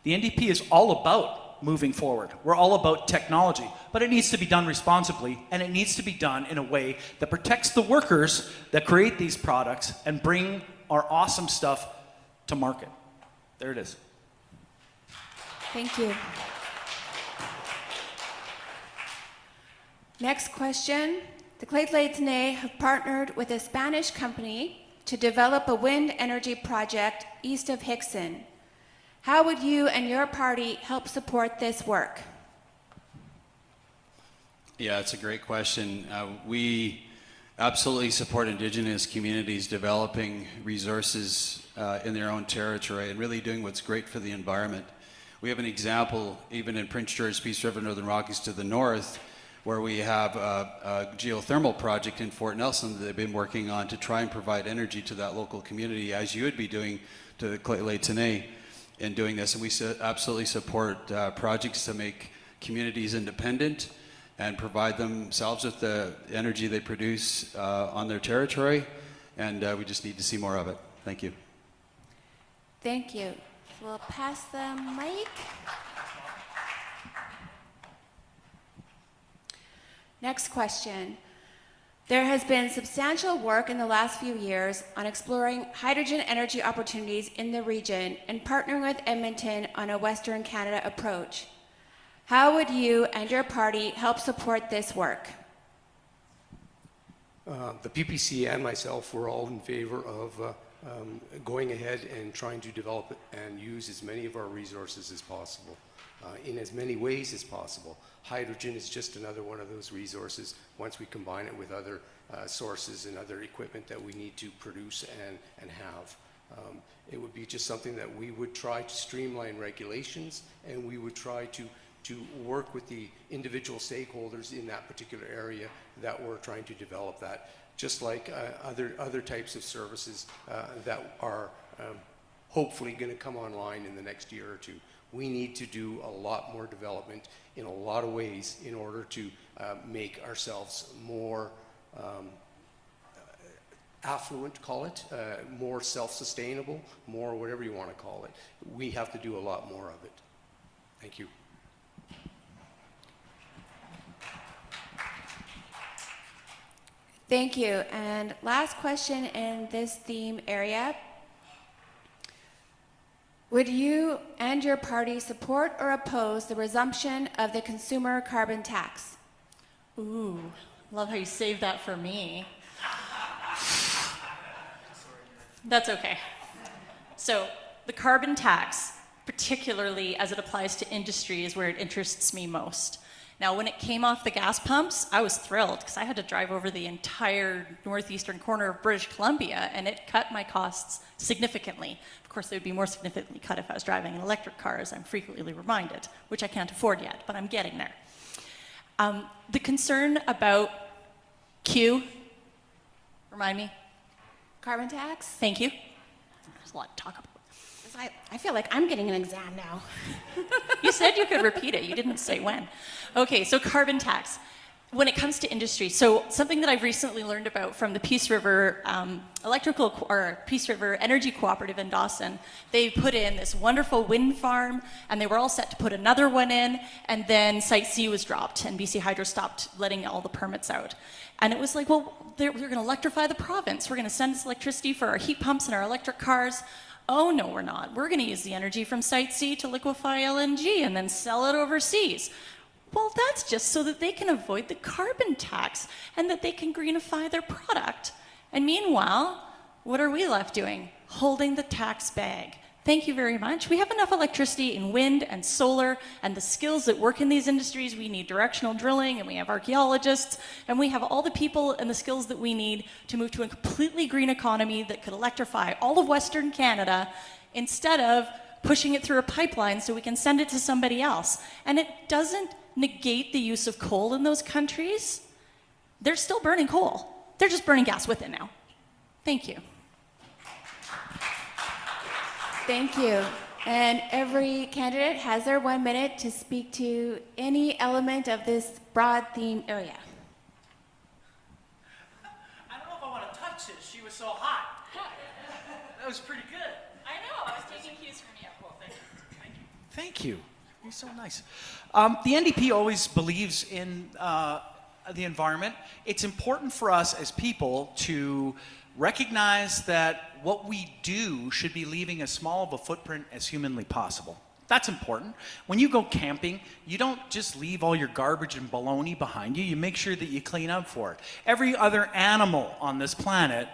The NDP is all about moving forward. We're all about technology, but it needs to be done responsibly, and it needs to be done in a way that protects the workers that create these products and bring our awesome stuff to market. There it is. Thank you. Next question. The Clayton Tenay have partnered with a Spanish company to develop a wind energy project east of Hickson. How would you and your party help support this work? Yeah, it's a great question. We absolutely support Indigenous communities developing resources in their own territory and really doing what's great for the environment. We have an example even in Prince George, Peace River, Northern Rockies to the north, where we have a geothermal project in Fort Nelson that they've been working on to try and provide energy to that local community, as you would be doing to the Lake Tenay in doing this. And we absolutely support projects to make communities independent and provide themselves with the energy they produce on their territory. And we just need to see more of it. Thank you. Thank you. We'll pass the mic. Next question. There has been substantial work in the last few years on exploring hydrogen energy opportunities in the region and partnering with Edmonton on a Western Canada approach. How would you and your party help support this work? The PPC and myself were all in favor of going ahead and trying to develop and use as many of our resources as possible, in as many ways as possible. Hydrogen is just another one of those resources once we combine it with other sources and other equipment that we need to produce and have. It would be just something that we would try to streamline regulations, and we would try to work with the individual stakeholders in that particular area that we're trying to develop that, just like other types of services that are hopefully going to come online in the next year or two. We need to do a lot more development in a lot of ways in order to make ourselves more affluent, call it, more self-sustainable, more whatever you want to call it. We have to do a lot more of it. Thank you. Thank you. And last question in this theme area. Would you and your party support or oppose the resumption of the consumer carbon tax? Ooh, love how you saved that for me. That's okay. So the carbon tax, particularly as it applies to industry, is where it interests me most. Now, when it came off the gas pumps, I was thrilled because I had to drive over the entire northeastern corner of British Columbia, and it cut my costs significantly. Of course, they would be more significantly cut if I was driving an electric car, as I'm frequently reminded, which I can't afford yet, but I'm getting there. The concern about Q, remind me? Carbon tax? Thank you. There's a lot to talk about. I feel like I'm getting an exam now. You said you could repeat it. You didn't say when. Okay, so carbon tax. When it comes to industry, so something that I've recently learned about from the Peace River Peace River Energy Cooperative in Dawson, they put in this wonderful wind farm, and they were all set to put another one in, and then Site C was dropped, and BC Hydro stopped letting all the permits out. And it was like, well, we're going to electrify the province. We're going to send us electricity for our heat pumps and our electric cars. Oh, no, we're not. We're going to use the energy from Site C to liquefy LNG and then sell it overseas. Well, that's just so that they can avoid the carbon tax and that they can greenify their product. And meanwhile, what are we left doing? Holding the tax bag. Thank you very much. We have enough electricity in wind and solar and the skills that work in these industries. We need directional drilling, and we have archaeologists, and we have all the people and the skills that we need to move to a completely green economy that could electrify all of Western Canada instead of pushing it through a pipeline so we can send it to somebody else. And it doesn't negate the use of coal in those countries. They're still burning coal. They're just burning gas with it now. Thank you. Thank you. And every candidate has their 1 minute to speak to any element of this broad theme area. I don't know if I want to touch this. She was so hot. That was pretty good. I know. I was taking cues from you. Well, thank you. Thank you. Thank you. You're so nice. The NDP always believes in the environment. It's important for us as people to recognize that what we do should be leaving as small of a footprint as humanly possible. That's important. When you go camping, you don't just leave all your garbage and baloney behind you. You make sure that you clean up for it. Every other animal on this planet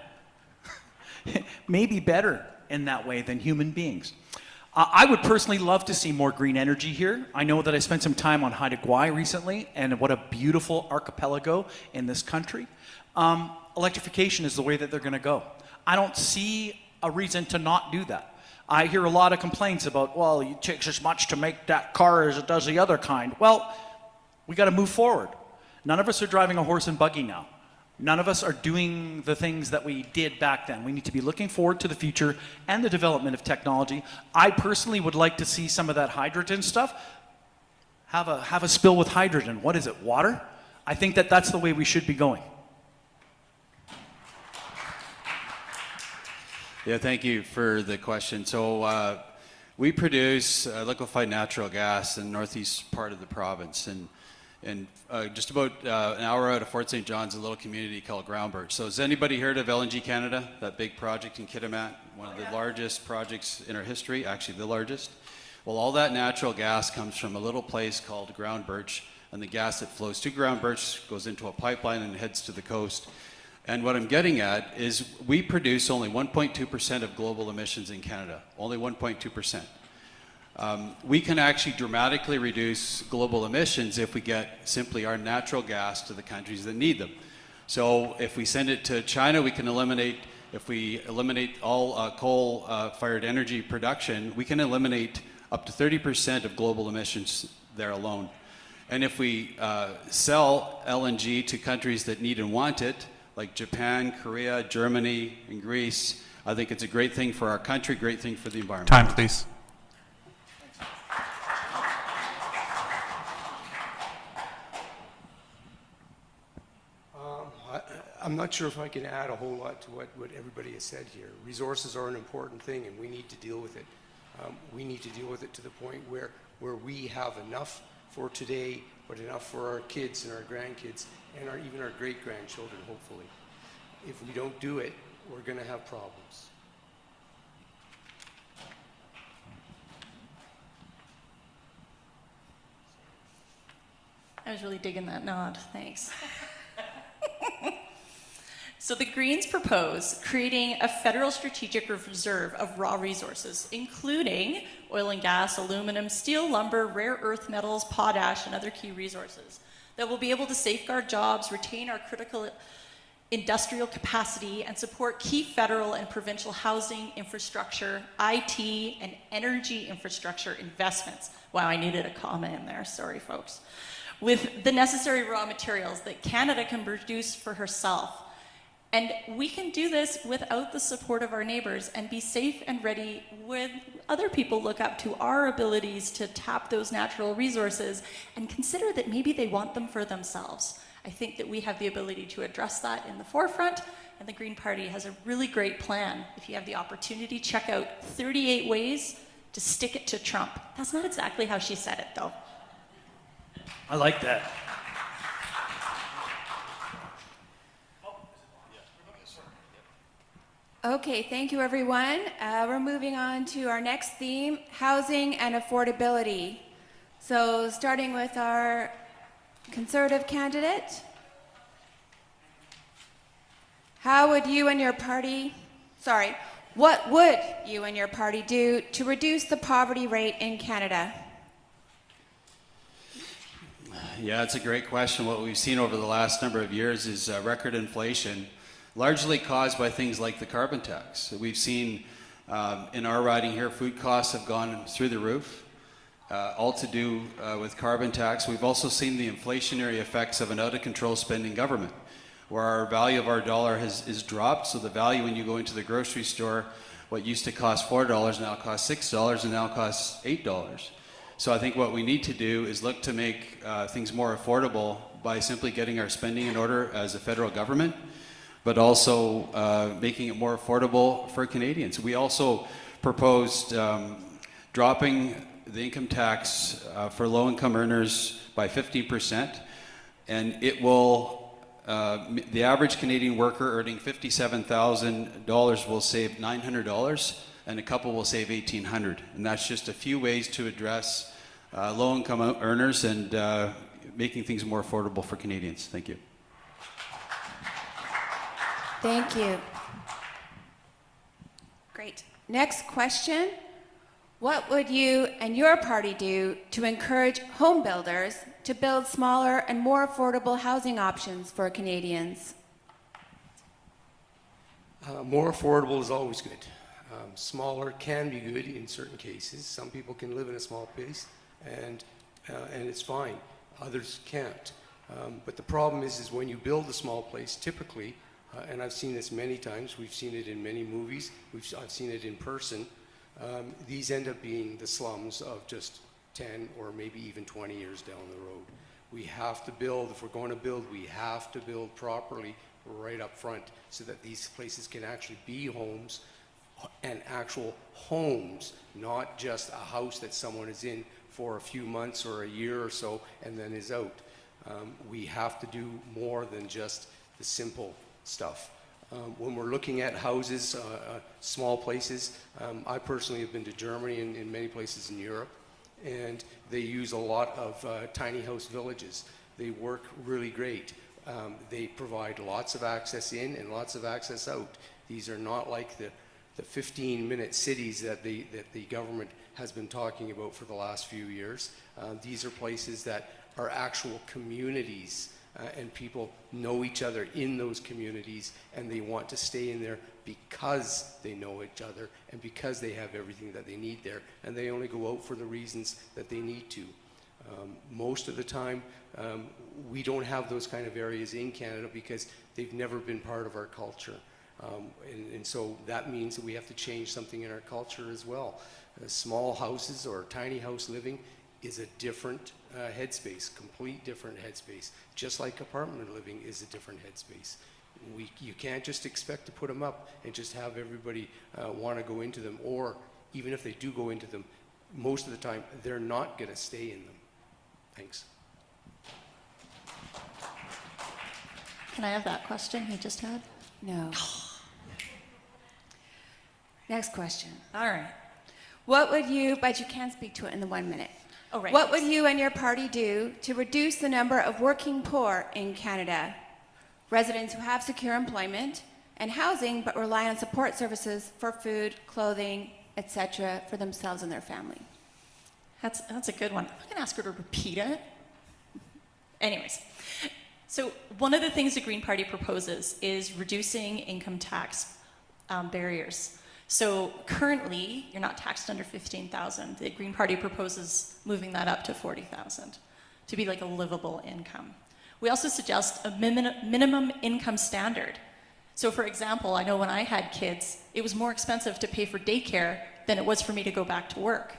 may be better in that way than human beings. I would personally love to see more green energy here. I know that I spent some time on Haida Gwaii recently, and what a beautiful archipelago in this country. Electrification is the way that they're going to go. I don't see a reason to not do that. I hear a lot of complaints about, well, it takes as much to make that car as it does the other kind. Well, we got to move forward. None of us are driving a horse and buggy now. None of us are doing the things that we did back then. We need to be looking forward to the future and the development of technology. I personally would like to see some of that hydrogen stuff have a spill with hydrogen. What is it, water? I think that that's the way we should be going. Yeah, thank you for the question. So we produce liquefied natural gas in the northeast part of the province, and And just about an hour out of Fort St. John's, a little community called Groundbirch. So has anybody heard of LNG Canada, that big project in Kitimat? One of the largest projects in our history, actually the largest. Well, all that natural gas comes from a little place called Groundbirch, and the gas that flows to Groundbirch goes into a pipeline and heads to the coast. And what I'm getting at is we produce only 1.2% of global emissions in Canada, only 1.2%. We can actually dramatically reduce global emissions if we get simply our natural gas to the countries that need them. So if we send it to China, we can eliminate, if we eliminate all coal-fired energy production, we can eliminate up to 30% of global emissions there alone. And if we sell LNG to countries that need and want it, like Japan, Korea, Germany, and Greece, I think it's a great thing for our country, great thing for the environment. Time, please. I'm not sure if I can add a whole lot to what everybody has said here. Resources are an important thing, and we need to deal with it. We need to deal with it to the point where we have enough for today, but enough for our kids and our grandkids and even our great-grandchildren, hopefully. If we don't do it, we're going to have problems. I was really digging that nod. Thanks. So the Greens propose creating a federal strategic reserve of raw resources, including oil and gas, aluminum, steel, lumber, rare earth metals, potash, and other key resources that will be able to safeguard jobs, retain our critical industrial capacity, and support key federal and provincial housing, infrastructure, IT, and energy infrastructure investments. Wow, I needed a comma in there. Sorry, folks. With the necessary raw materials that Canada can produce for herself. And we can do this without the support of our neighbors and be safe and ready when other people look up to our abilities to tap those natural resources and consider that maybe they want them for themselves. I think that we have the ability to address that in the forefront, and the Green Party has a really great plan. If you have the opportunity, check out 38 Ways to Stick It to Trump. That's not exactly how she said it, though. I like that. Okay, thank you, everyone. We're moving on to our next theme, housing and affordability. So starting with our Conservative candidate, what would you and your party do to reduce the poverty rate in Canada? Yeah, it's a great question. What we've seen over the last number of years is record inflation, largely caused by things like the carbon tax. We've seen in our riding here, food costs have gone through the roof, all to do with carbon tax. We've also seen the inflationary effects of an out-of-control spending government, where our value of our dollar is dropped. So the value when you go into the grocery store, what used to cost $4 now costs $6 and now costs $8. So I think what we need to do is look to make things more affordable by simply getting our spending in order as a federal government, but also making it more affordable for Canadians. We also proposed dropping the income tax for low-income earners by 50%, and it will, the average Canadian worker earning $57,000 will save $900, and a couple will save $1,800. And that's just a few ways to address low-income earners and making things more affordable for Canadians. Thank you. Thank you. Great. Next question. What would you and your party do to encourage home builders to build smaller and more affordable housing options for Canadians? More affordable is always good. Smaller can be good in certain cases. Some people can live in a small place and it's fine. Others can't. But the problem is when you build a small place, typically, and I've seen this many times, we've seen it in many movies, I've seen it in person, these end up being the slums of just 10 or maybe even 20 years down the road. We have to build, if we're going to build, we have to build properly right up front so that these places can actually be homes and actual homes, not just a house that someone is in for a few months or a year or so and then is out. We have to do more than just the simple stuff. When we're looking at houses, small places, I personally have been to Germany and in many places in Europe, and they use a lot of tiny house villages. They work really great. They provide lots of access in and lots of access out. These are not like the 15-minute cities that the government has been talking about for the last few years. These are places that are actual communities, and people know each other in those communities, and they want to stay in there because they know each other and because they have everything that they need there, and they only go out for the reasons that they need to. Most of the time, we don't have those kind of areas in Canada because they've never been part of our culture. And so that means that we have to change something in our culture as well. Small houses or tiny house living is a different headspace, complete different headspace, just like apartment living is a different headspace. You can't just expect to put them up and just have everybody want to go into them, or even if they do go into them, most of the time they're not going to stay in them. Thanks. Can I have that question he just had? No. Next question. All right. What would you, but you can't speak to it in the 1 minute. Oh, right. What would you and your party do to reduce the number of working poor in Canada? Residents who have secure employment and housing but rely on support services for food, clothing, etc. for themselves and their family. That's a good one. I'm going to ask her to repeat it. Anyways, so one of the things the Green Party proposes is reducing income tax barriers. So currently, you're not taxed under $15,000. The Green Party proposes moving that up to $40,000 to be like a livable income. We also suggest a minimum income standard. So for example, I know when I had kids, it was more expensive to pay for daycare than it was for me to go back to work.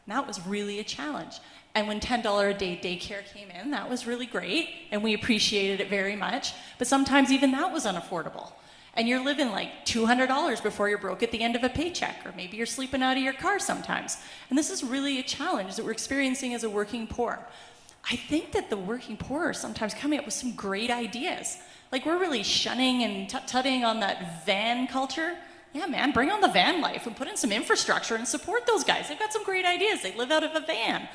And that was really a challenge. And when $10 a day daycare came in, that was really great, and we appreciated it very much. But sometimes even that was unaffordable. And you're living like $200 before you're broke at the end of a paycheck, or maybe you're sleeping out of your car sometimes. And this is really a challenge that we're experiencing as a working poor. I think that the working poor are sometimes coming up with some great ideas. Like, we're really shunning and tut-tutting on that van culture. Yeah, man, bring on the van life and put in some infrastructure and support those guys. They've got some great ideas. They live out of a van.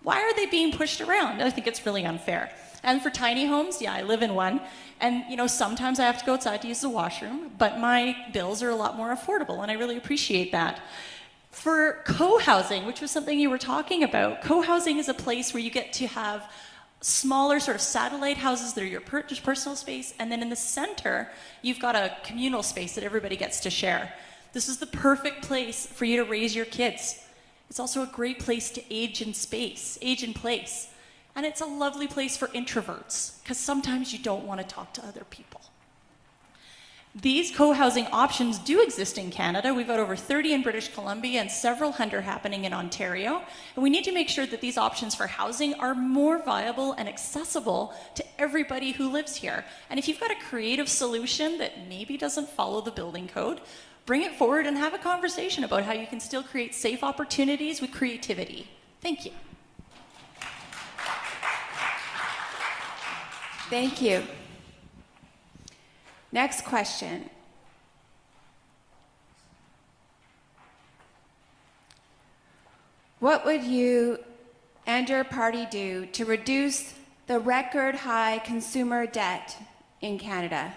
Why are they being pushed around? I think it's really unfair. And for tiny homes, yeah, I live in one. And, you know, sometimes I have to go outside to use the washroom, but my bills are a lot more affordable, and I really appreciate that. For co-housing, which was something you were talking about, co-housing is a place where you get to have smaller sort of satellite houses that are your personal space, and then in the center, you've got a communal space that everybody gets to share. This is the perfect place for you to raise your kids. It's also a great place to age in place. And it's a lovely place for introverts, because sometimes you don't want to talk to other people. These co-housing options do exist in Canada. We've got over 30 in British Columbia and several hundred happening in Ontario. And we need to make sure that these options for housing are more viable and accessible to everybody who lives here. And if you've got a creative solution that maybe doesn't follow the building code, bring it forward and have a conversation about how you can still create safe opportunities with creativity. Thank you. Thank you. Next question. What would you and your party do to reduce the record high consumer debt in Canada?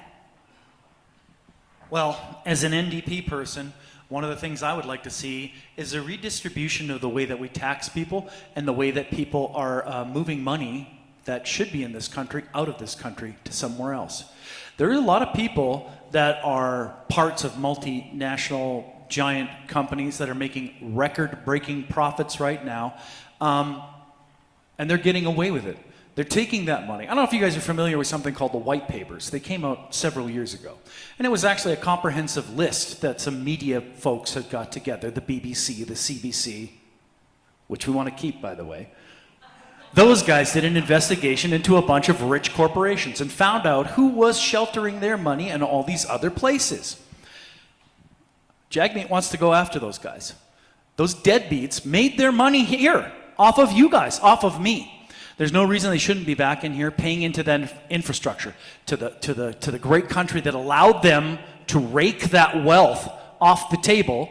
Well, as an NDP person, one of the things I would like to see is a redistribution of the way that we tax people and the way that people are moving money that should be in this country out of this country to somewhere else. There are a lot of people that are parts of multinational giant companies that are making record-breaking profits right now, and they're getting away with it. They're taking that money. I don't know if you guys are familiar with something called the White Papers. They came out several years ago. And it was actually a comprehensive list that some media folks had got together, the BBC, the CBC, which we want to keep, by the way. Those guys did an investigation into a bunch of rich corporations and found out who was sheltering their money in all these other places. Jagmeet wants to go after those guys. Those deadbeats made their money here, off of you guys, off of me. There's no reason they shouldn't be back in here paying into that infrastructure, to the great country that allowed them to rake that wealth off the table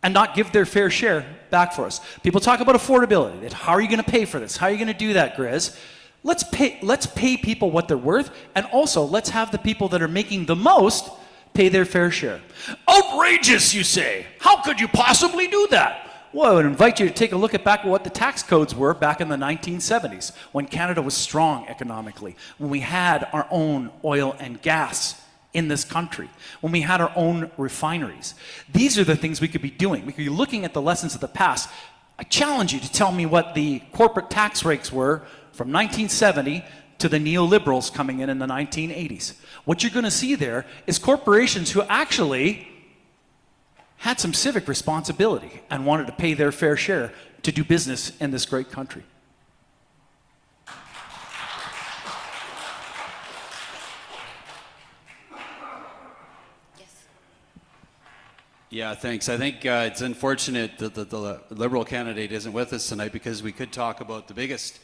and not give their fair share back for us. People talk about affordability. That how are you going to pay for this? How are you going to do that, Grizz? Let's pay people what they're worth, and also let's have the people that are making the most pay their fair share. Outrageous, you say? How could you possibly do that? Well, I would invite you to take a look back at what the tax codes were back in the 1970s, when Canada was strong economically, when we had our own oil and gas in this country, when we had our own refineries. These are the things we could be doing. We could be looking at the lessons of the past. I challenge you to tell me what the corporate tax rates were from 1970 to the neoliberals coming in the 1980s. What you're going to see there is corporations who actually had some civic responsibility and wanted to pay their fair share to do business in this great country. Yeah, thanks. I think it's unfortunate that the Liberal candidate isn't with us tonight, because we could talk about the biggest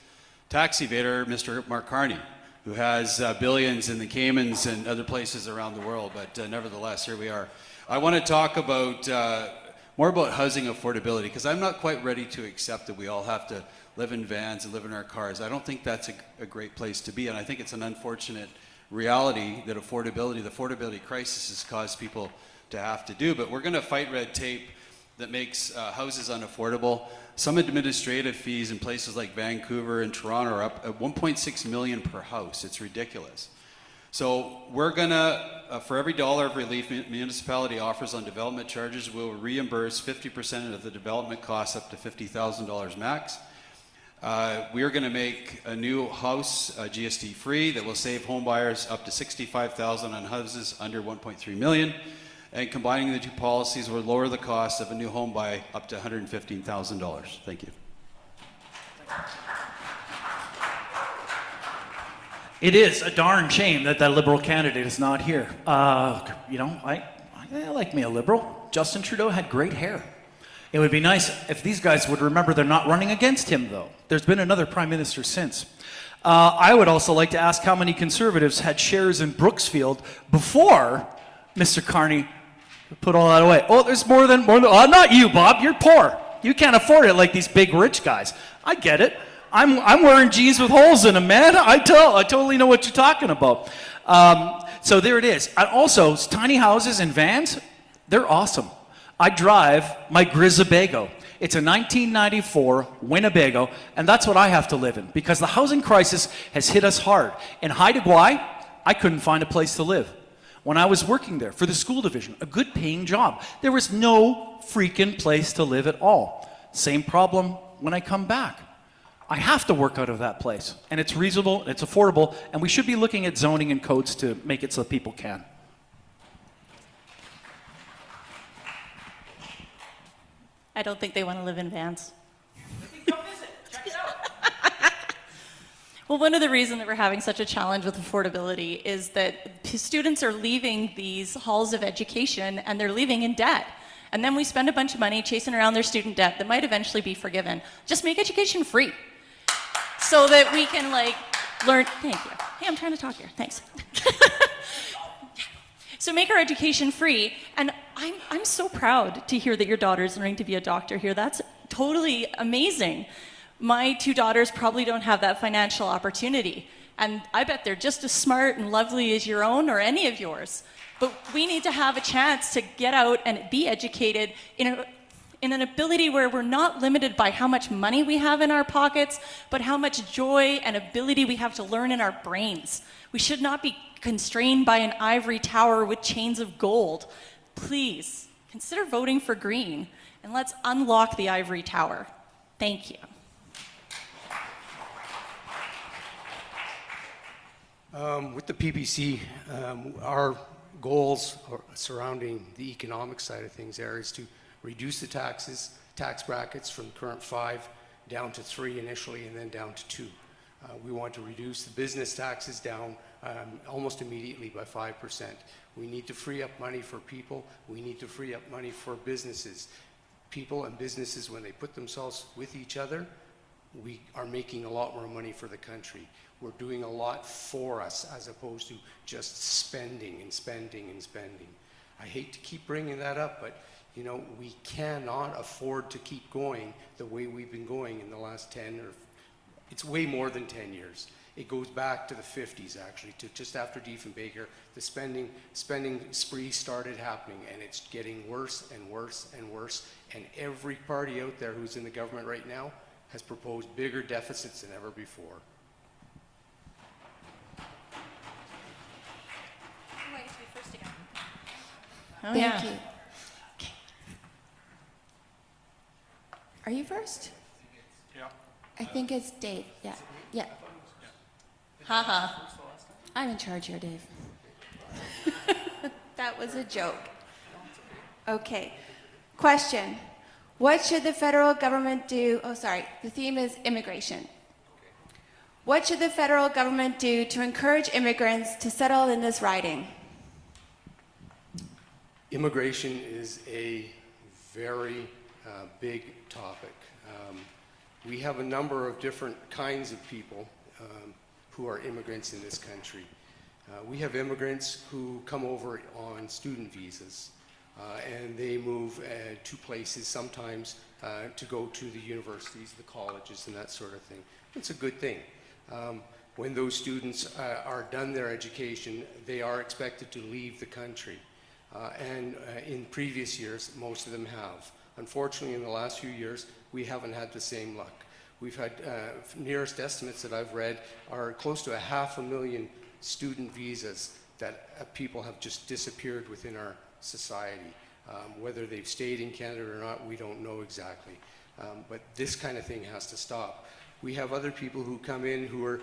tax evader, Mr. Mark Carney, who has billions in the Caymans and other places around the world, but nevertheless, here we are. I want to talk about more about housing affordability, because I'm not quite ready to accept that we all have to live in vans and live in our cars. I don't think that's a great place to be, and I think it's an unfortunate reality that the affordability crisis has caused people to have to do. But we're going to fight red tape that makes houses unaffordable. Some administrative fees in places like Vancouver and Toronto are up at $1.6 million per house. It's ridiculous. So we're gonna, for every dollar of relief municipality offers on development charges, we'll reimburse 50% of the development costs up to $50,000 max. We are going to make a new house GST free that will save home buyers up to $65,000 on houses under $1.3 million. And combining the two policies will lower the cost of a new home by up to $115,000. Thank you. It is a darn shame that that Liberal candidate is not here. You know, I like me a Liberal. Justin Trudeau had great hair. It would be nice if these guys would remember they're not running against him, though. There's been another Prime Minister since. I would also like to ask how many Conservatives had shares in Brooksfield before Mr. Carney put all that away. Oh, there's more than not you, Bob. You're poor. You can't afford it like these big rich guys. I get it. I'm wearing jeans with holes in them, man. I totally know what you're talking about. So there it is. And also, tiny houses and vans, they're awesome. I drive my Grizabago. It's a 1994 Winnebago, and that's what I have to live in, because the housing crisis has hit us hard. In Haida Gwaii, I couldn't find a place to live. When I was working there for the school division, a good paying job, there was no freaking place to live at all. Same problem when I come back. I have to work out of that place, and it's reasonable, it's affordable, and we should be looking at zoning and codes to make it so people can. I don't think they want to live in vans. Come visit. Check it out. Well, one of the reasons that we're having such a challenge with affordability is that students are leaving these halls of education and they're leaving in debt. And then we spend a bunch of money chasing around their student debt that might eventually be forgiven. Just make education free so that we can learn. Thank you. Hey, I'm trying to talk here. Thanks. So make our education free. And I'm so proud to hear that your daughter's learning to be a doctor here. That's totally amazing. My two daughters probably don't have that financial opportunity. And I bet they're just as smart and lovely as your own or any of yours. But we need to have a chance to get out and be educated in an ability where we're not limited by how much money we have in our pockets, but how much joy and ability we have to learn in our brains. We should not be constrained by an ivory tower with chains of gold. Please, consider voting for Green, and let's unlock the ivory tower. Thank you. With the PPC, our goals surrounding the economic side of things there is to reduce the tax brackets from the current 5 down to 3 initially, and then down to 2. We want to reduce the business taxes down almost immediately by 5%. We need to free up money for people. We need to free up money for businesses. People and businesses, when they put themselves with each other, we are making a lot more money for the country. We're doing a lot for us as opposed to just spending and spending and spending. I hate to keep bringing that up, but you know, we cannot afford to keep going the way we've been going in the last 10 or it's way more than 10 years. It goes back to the 50s actually, to just after Diefenbaker, the spending spree started happening, and it's getting worse and worse and worse. And every party out there who's in the government right now has proposed bigger deficits than ever before. Oh, Thank yeah. you. Are you first? Yeah. I think it's Dave. Yeah. Yeah. Haha. I'm in charge here, Dave. That was a joke. Okay. Question. What should the federal government do? Oh, sorry. The theme is immigration. What should the federal government do to encourage immigrants to settle in this riding? Immigration is a very big topic. We have a number of different kinds of people who are immigrants in this country. We have immigrants who come over on student visas, and they move to places sometimes to go to the universities, the colleges, and that sort of thing. It's a good thing. When those students are done their education, they are expected to leave the country. And in previous years, most of them have. Unfortunately, in the last few years, we haven't had the same luck. We've had, nearest estimates that I've read are close to 500,000 student visas that people have just disappeared within our society. Whether they've stayed in Canada or not, we don't know exactly. But this kind of thing has to stop. We have other people who come in who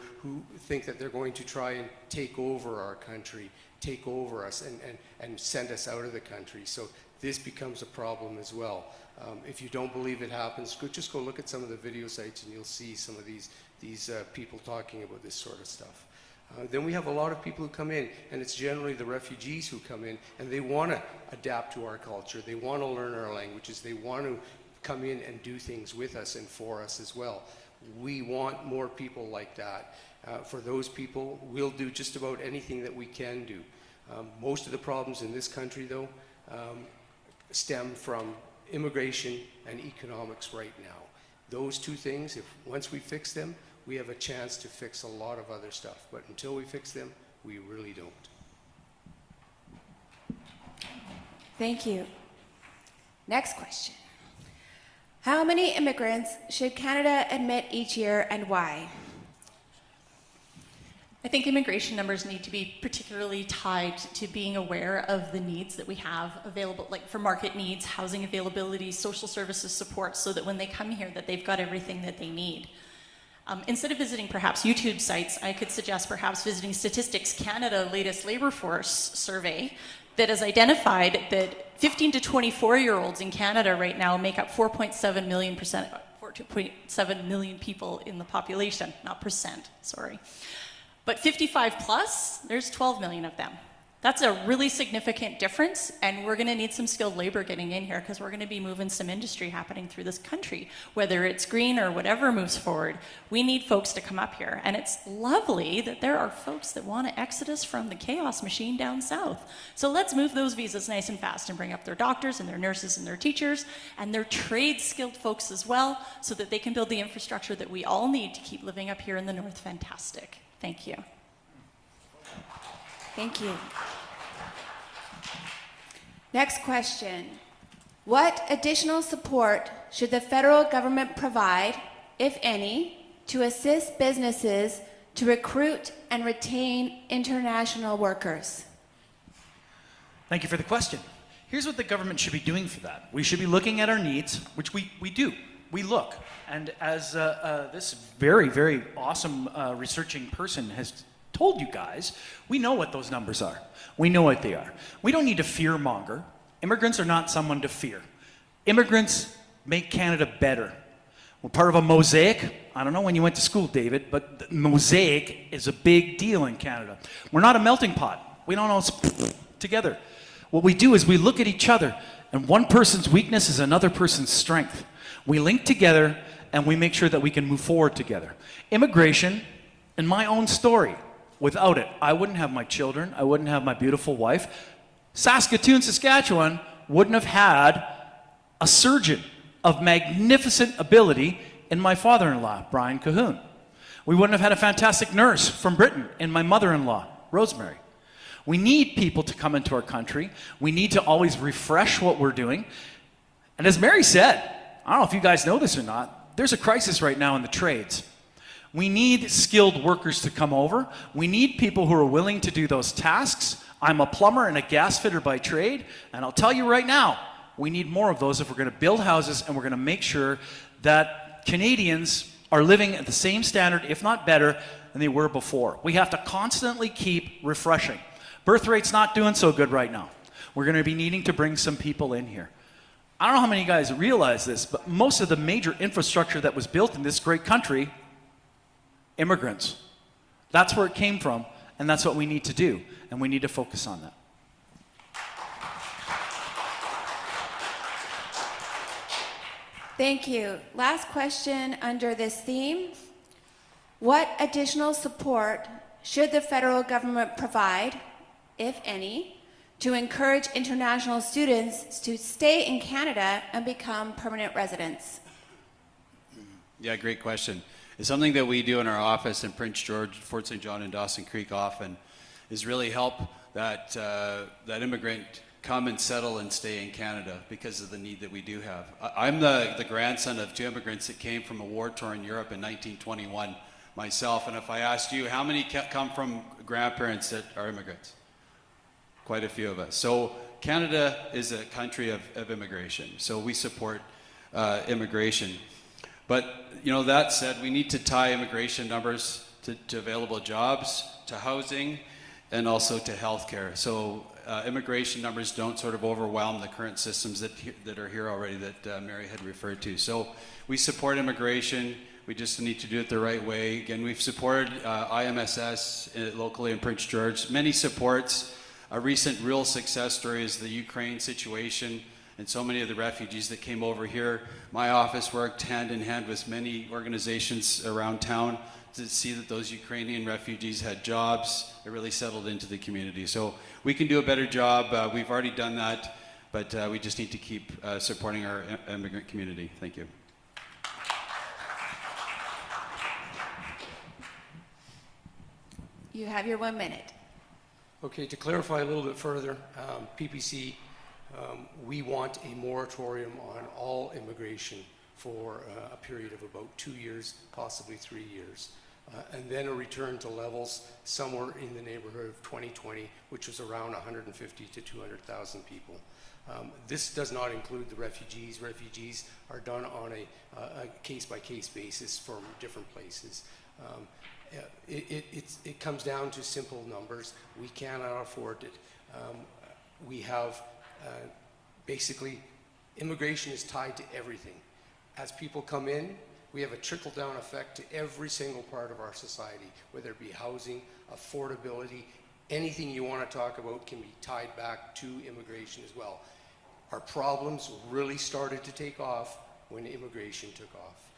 think that they're going to try and take over our country, take over us, and send us out of the country. So this becomes a problem as well. If you don't believe it happens, just go look at some of the video sites and you'll see some of these people talking about this sort of stuff. Then we have a lot of people who come in, and it's generally the refugees who come in, and they want to adapt to our culture. They want to learn our languages. They want to come in and do things with us and for us as well. We want more people like that. For those people, we'll do just about anything that we can do. Most of the problems in this country, though, stem from immigration and economics right now. Those two things, once we fix them, we have a chance to fix a lot of other stuff. But until we fix them, we really don't. Thank you. Next question. How many immigrants should Canada admit each year, and why? I think immigration numbers need to be particularly tied to being aware of the needs that we have available, like for market needs, housing availability, social services support, so that when they come here that they've got everything that they need. Instead of visiting perhaps YouTube sites, I could suggest perhaps visiting Statistics Canada latest labor force survey that has identified that 15 to 24-year-olds in Canada right now make up 4.7 million people in the population, not percent, sorry. But 55 plus, there's 12 million of them. That's a really significant difference, and we're gonna need some skilled labor getting in here because we're gonna be moving some industry happening through this country. Whether it's green or whatever moves forward, we need folks to come up here. And it's lovely that there are folks that wanna exodus from the chaos machine down south. So let's move those visas nice and fast and bring up their doctors and their nurses and their teachers and their trade-skilled folks as well, so that they can build the infrastructure that we all need to keep living up here in the north fantastic. Thank you. Thank you. Next question. What additional support should the federal government provide, if any, to assist businesses to recruit and retain international workers? Thank you for the question. Here's what the government should be doing for that. We should be looking at our needs, which we do. We look. And as this very, very awesome researching person has told you guys, we know what those numbers are. We know what they are. We don't need to fear monger. Immigrants are not someone to fear. Immigrants make Canada better. We're part of a mosaic. I don't know when you went to school, David, but the mosaic is a big deal in Canada. We're not a melting pot. We don't all together. What we do is we look at each other, and one person's weakness is another person's strength. We link together, and we make sure that we can move forward together. Immigration, in my own story, without it, I wouldn't have my children, I wouldn't have my beautiful wife. Saskatoon, Saskatchewan wouldn't have had a surgeon of magnificent ability in my father-in-law, Brian Cahoon. We wouldn't have had a fantastic nurse from Britain in my mother-in-law, Rosemary. We need people to come into our country. We need to always refresh what we're doing. And as Mary said, I don't know if you guys know this or not, there's a crisis right now in the trades. We need skilled workers to come over. We need people who are willing to do those tasks. I'm a plumber and a gas fitter by trade, and I'll tell you right now, we need more of those if we're going to build houses and we're going to make sure that Canadians are living at the same standard, if not better, than they were before. We have to constantly keep refreshing. Birth rate's not doing so good right now. We're going to be needing to bring some people in here. I don't know how many of you guys realize this, but most of the major infrastructure that was built in this great country, immigrants. That's where it came from, and that's what we need to do, and we need to focus on that. Thank you. Last question under this theme. What additional support should the federal government provide, if any, to encourage international students to stay in Canada and become permanent residents? Yeah, great question. It's something that we do in our office in Prince George, Fort St. John, and Dawson Creek often, is really help that immigrant come and settle and stay in Canada because of the need that we do have. I'm the grandson of 2 immigrants that came from a war-torn Europe in 1921 myself, and if I asked you, how many come from grandparents that are immigrants? Quite a few of us. So Canada is a country of immigration, so we support immigration. But that said, we need to tie immigration numbers to available jobs, to housing, and also to healthcare. So immigration numbers don't sort of overwhelm the current systems that are here already that Mary had referred to. So we support immigration. We just need to do it the right way. Again, we've supported IMSS locally in Prince George. Many supports. A recent real success story is the Ukraine situation and so many of the refugees that came over here. My office worked hand in hand with many organizations around town to see that those Ukrainian refugees had jobs. They really settled into the community. So we can do a better job. We've already done that, but we just need to keep supporting our immigrant community. Thank you. You have your 1 minute. Okay, to clarify a little bit further, PPC, we want a moratorium on all immigration for a period of about 2 years, possibly 3 years, and then a return to levels somewhere in the neighborhood of 2020, which was around 150 to 200,000 people. This does not include the refugees. Refugees are done on a case-by-case basis from different places. It comes down to simple numbers. We cannot afford it. We have basically, immigration is tied to everything. As people come in, we have a trickle-down effect to every single part of our society, whether it be housing, affordability, anything you want to talk about can be tied back to immigration as well. Our problems really started to take off when immigration took off.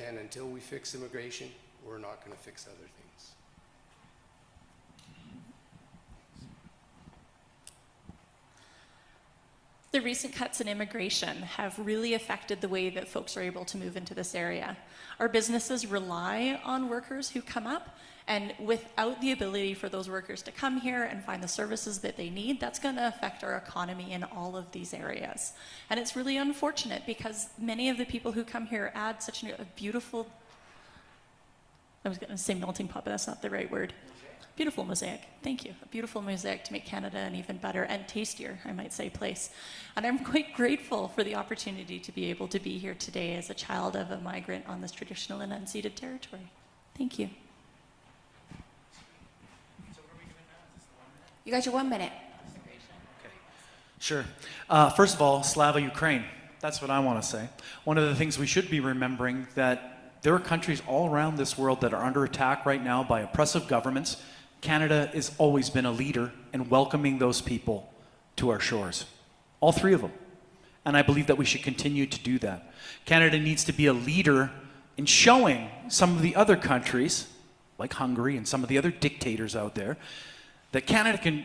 And until we fix immigration, we're not going to fix other things. The recent cuts in immigration have really affected the way that folks are able to move into this area. Our businesses rely on workers who come up, and without the ability for those workers to come here and find the services that they need, that's going to affect our economy in all of these areas. And it's really unfortunate because many of the people who come here add such a beautiful, I was going to say melting pot, but that's not the right word. Beautiful mosaic, thank you. A beautiful mosaic to make Canada an even better and tastier, I might say, place. And I'm quite grateful for the opportunity to be able to be here today as a child of a migrant on this traditional and unceded territory. Thank you. You got your 1 minute. Sure. First of all, Slava Ukraine. That's what I want to say. One of the things we should be remembering that there are countries all around this world that are under attack right now by oppressive governments. Canada has always been a leader in welcoming those people to our shores. All 3 of them. And I believe that we should continue to do that. Canada needs to be a leader in showing some of the other countries, like Hungary and some of the other dictators out there, that Canada can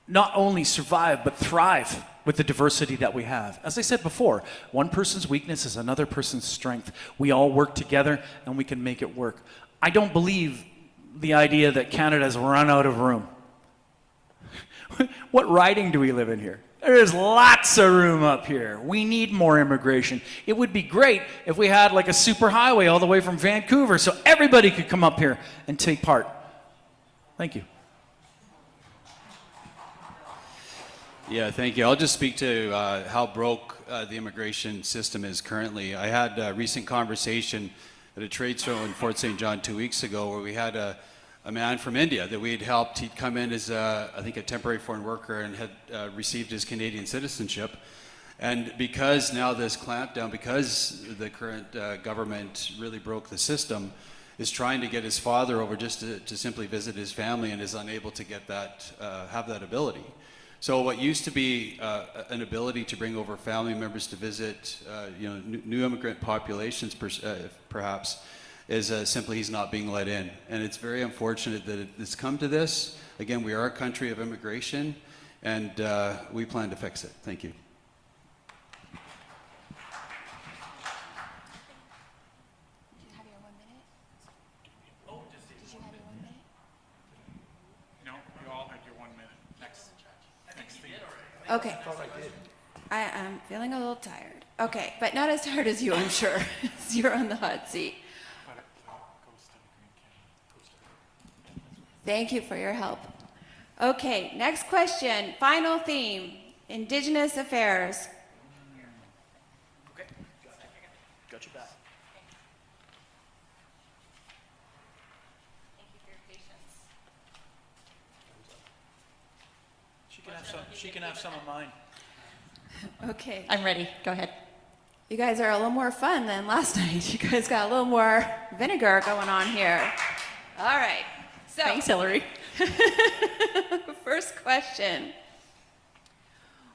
not only survive but thrive with the diversity that we have. As I said before, one person's weakness is another person's strength. We all work together and we can make it work. I don't believe the idea that Canada's run out of room. What riding do we live in here? There's lots of room up here. We need more immigration. It would be great if we had like a super highway all the way from Vancouver so everybody could come up here and take part. Thank you. Yeah, thank you. I'll just speak to how broke the immigration system is currently. I had a recent conversation at a trade show in Fort St. John 2 weeks ago where we had a man from India that we had helped. He'd come in as, I think, a temporary foreign worker and had received his Canadian citizenship. And because now this clampdown, because the current government really broke the system, is trying to get his father over just to simply visit his family and is unable to get that, have that ability. So what used to be an ability to bring over family members to visit, new immigrant populations, perhaps, is simply he's not being let in. And it's very unfortunate that it's come to this. Again, we are a country of immigration, and we plan to fix it. Thank you. Okay. I am feeling a little tired. Okay, but not as tired as you, I'm sure. You're on the hot seat. Thank you for your help. Okay, next question. Final theme, Indigenous affairs. Okay, got your back. Thank you for your patience. She can have some of mine. Okay. I'm ready. Go ahead. You guys are a little more fun than last night. You guys got a little more vinegar going on here. All right. So, Thanks, Hillary. first question.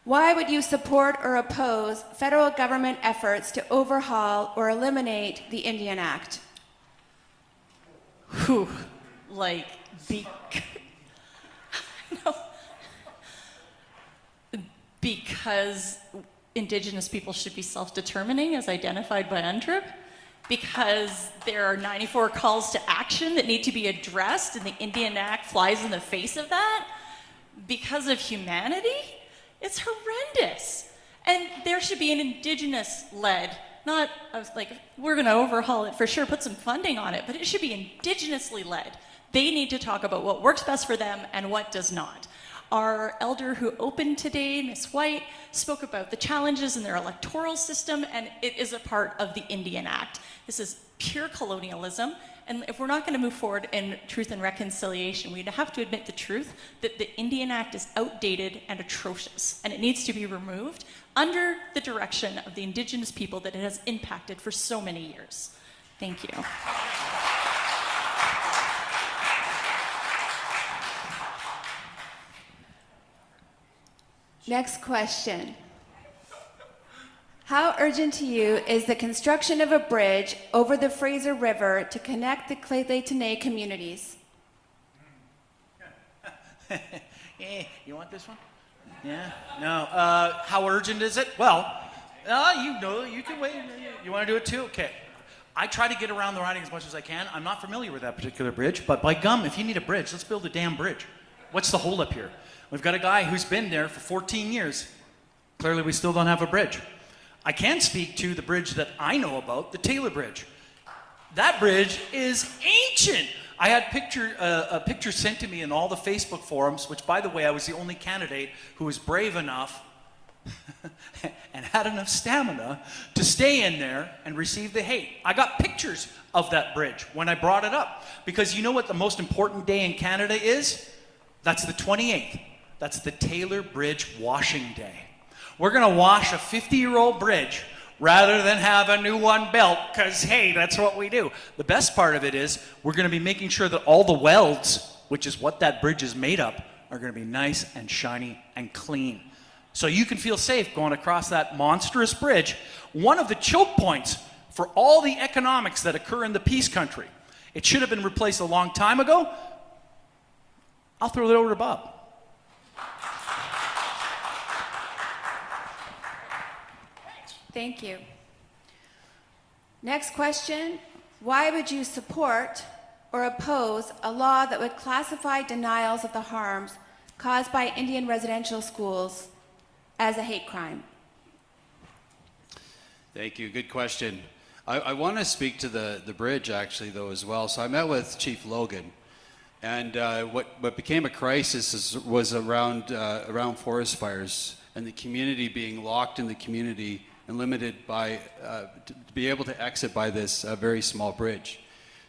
Why would you support or oppose federal government efforts to overhaul or eliminate the Indian Act? Whew. No. Because Indigenous people should be self-determining as identified by UNDRIP, because there are 94 calls to action that need to be addressed and the Indian Act flies in the face of that, because of humanity. It's horrendous. And there should be an Indigenous-led, not, I was like, we're going to overhaul it for sure, put some funding on it, but it should be Indigenously led. They need to talk about what works best for them and what does not. Our elder who opened today, Ms. White, spoke about the challenges in their electoral system, and it is a part of the Indian Act. This is pure colonialism, and if we're not going to move forward in truth and reconciliation, we have to admit the truth that the Indian Act is outdated and atrocious, and it needs to be removed under the direction of the Indigenous people that it has impacted for so many years. Thank you. Next question. How urgent to you is the construction of a bridge over the Fraser River to connect the Lheidli communities? You want this one? Yeah? No. How urgent is it? Well, you can wait. You want to do it too? Okay. I try to get around the riding as much as I can. I'm not familiar with that particular bridge, but by gum, if you need a bridge, let's build a damn bridge. What's the holdup here? We've got a guy who's been there for 14 years. Clearly, we still don't have a bridge. I can speak to the bridge that I know about, the Taylor Bridge. That bridge is ancient. I had a picture sent to me in all the Facebook forums, which, by the way, I was the only candidate who was brave enough and had enough stamina to stay in there and receive the hate. I got pictures of that bridge when I brought it up. Because you know what the most important day in Canada is? That's the 28th. That's the Taylor Bridge washing day. We're going to wash a 50-year-old bridge rather than have a new one built, because, hey, that's what we do. The best part of it is we're going to be making sure that all the welds, which is what that bridge is made up, are going to be nice and shiny and clean. So you can feel safe going across that monstrous bridge. One of the choke points for all the economics that occur in the peace country. It should have been replaced a long time ago. I'll throw it over to Bob. Thank you. Next question. Why would you support or oppose a law that would classify denials of the harms caused by Indian residential schools as a hate crime? Thank you. Good question. I want to speak to the bridge, actually, though, as well. So I met with Chief Logan, and what became a crisis was around forest fires and the community being locked in the community and limited by to be able to exit by this very small bridge.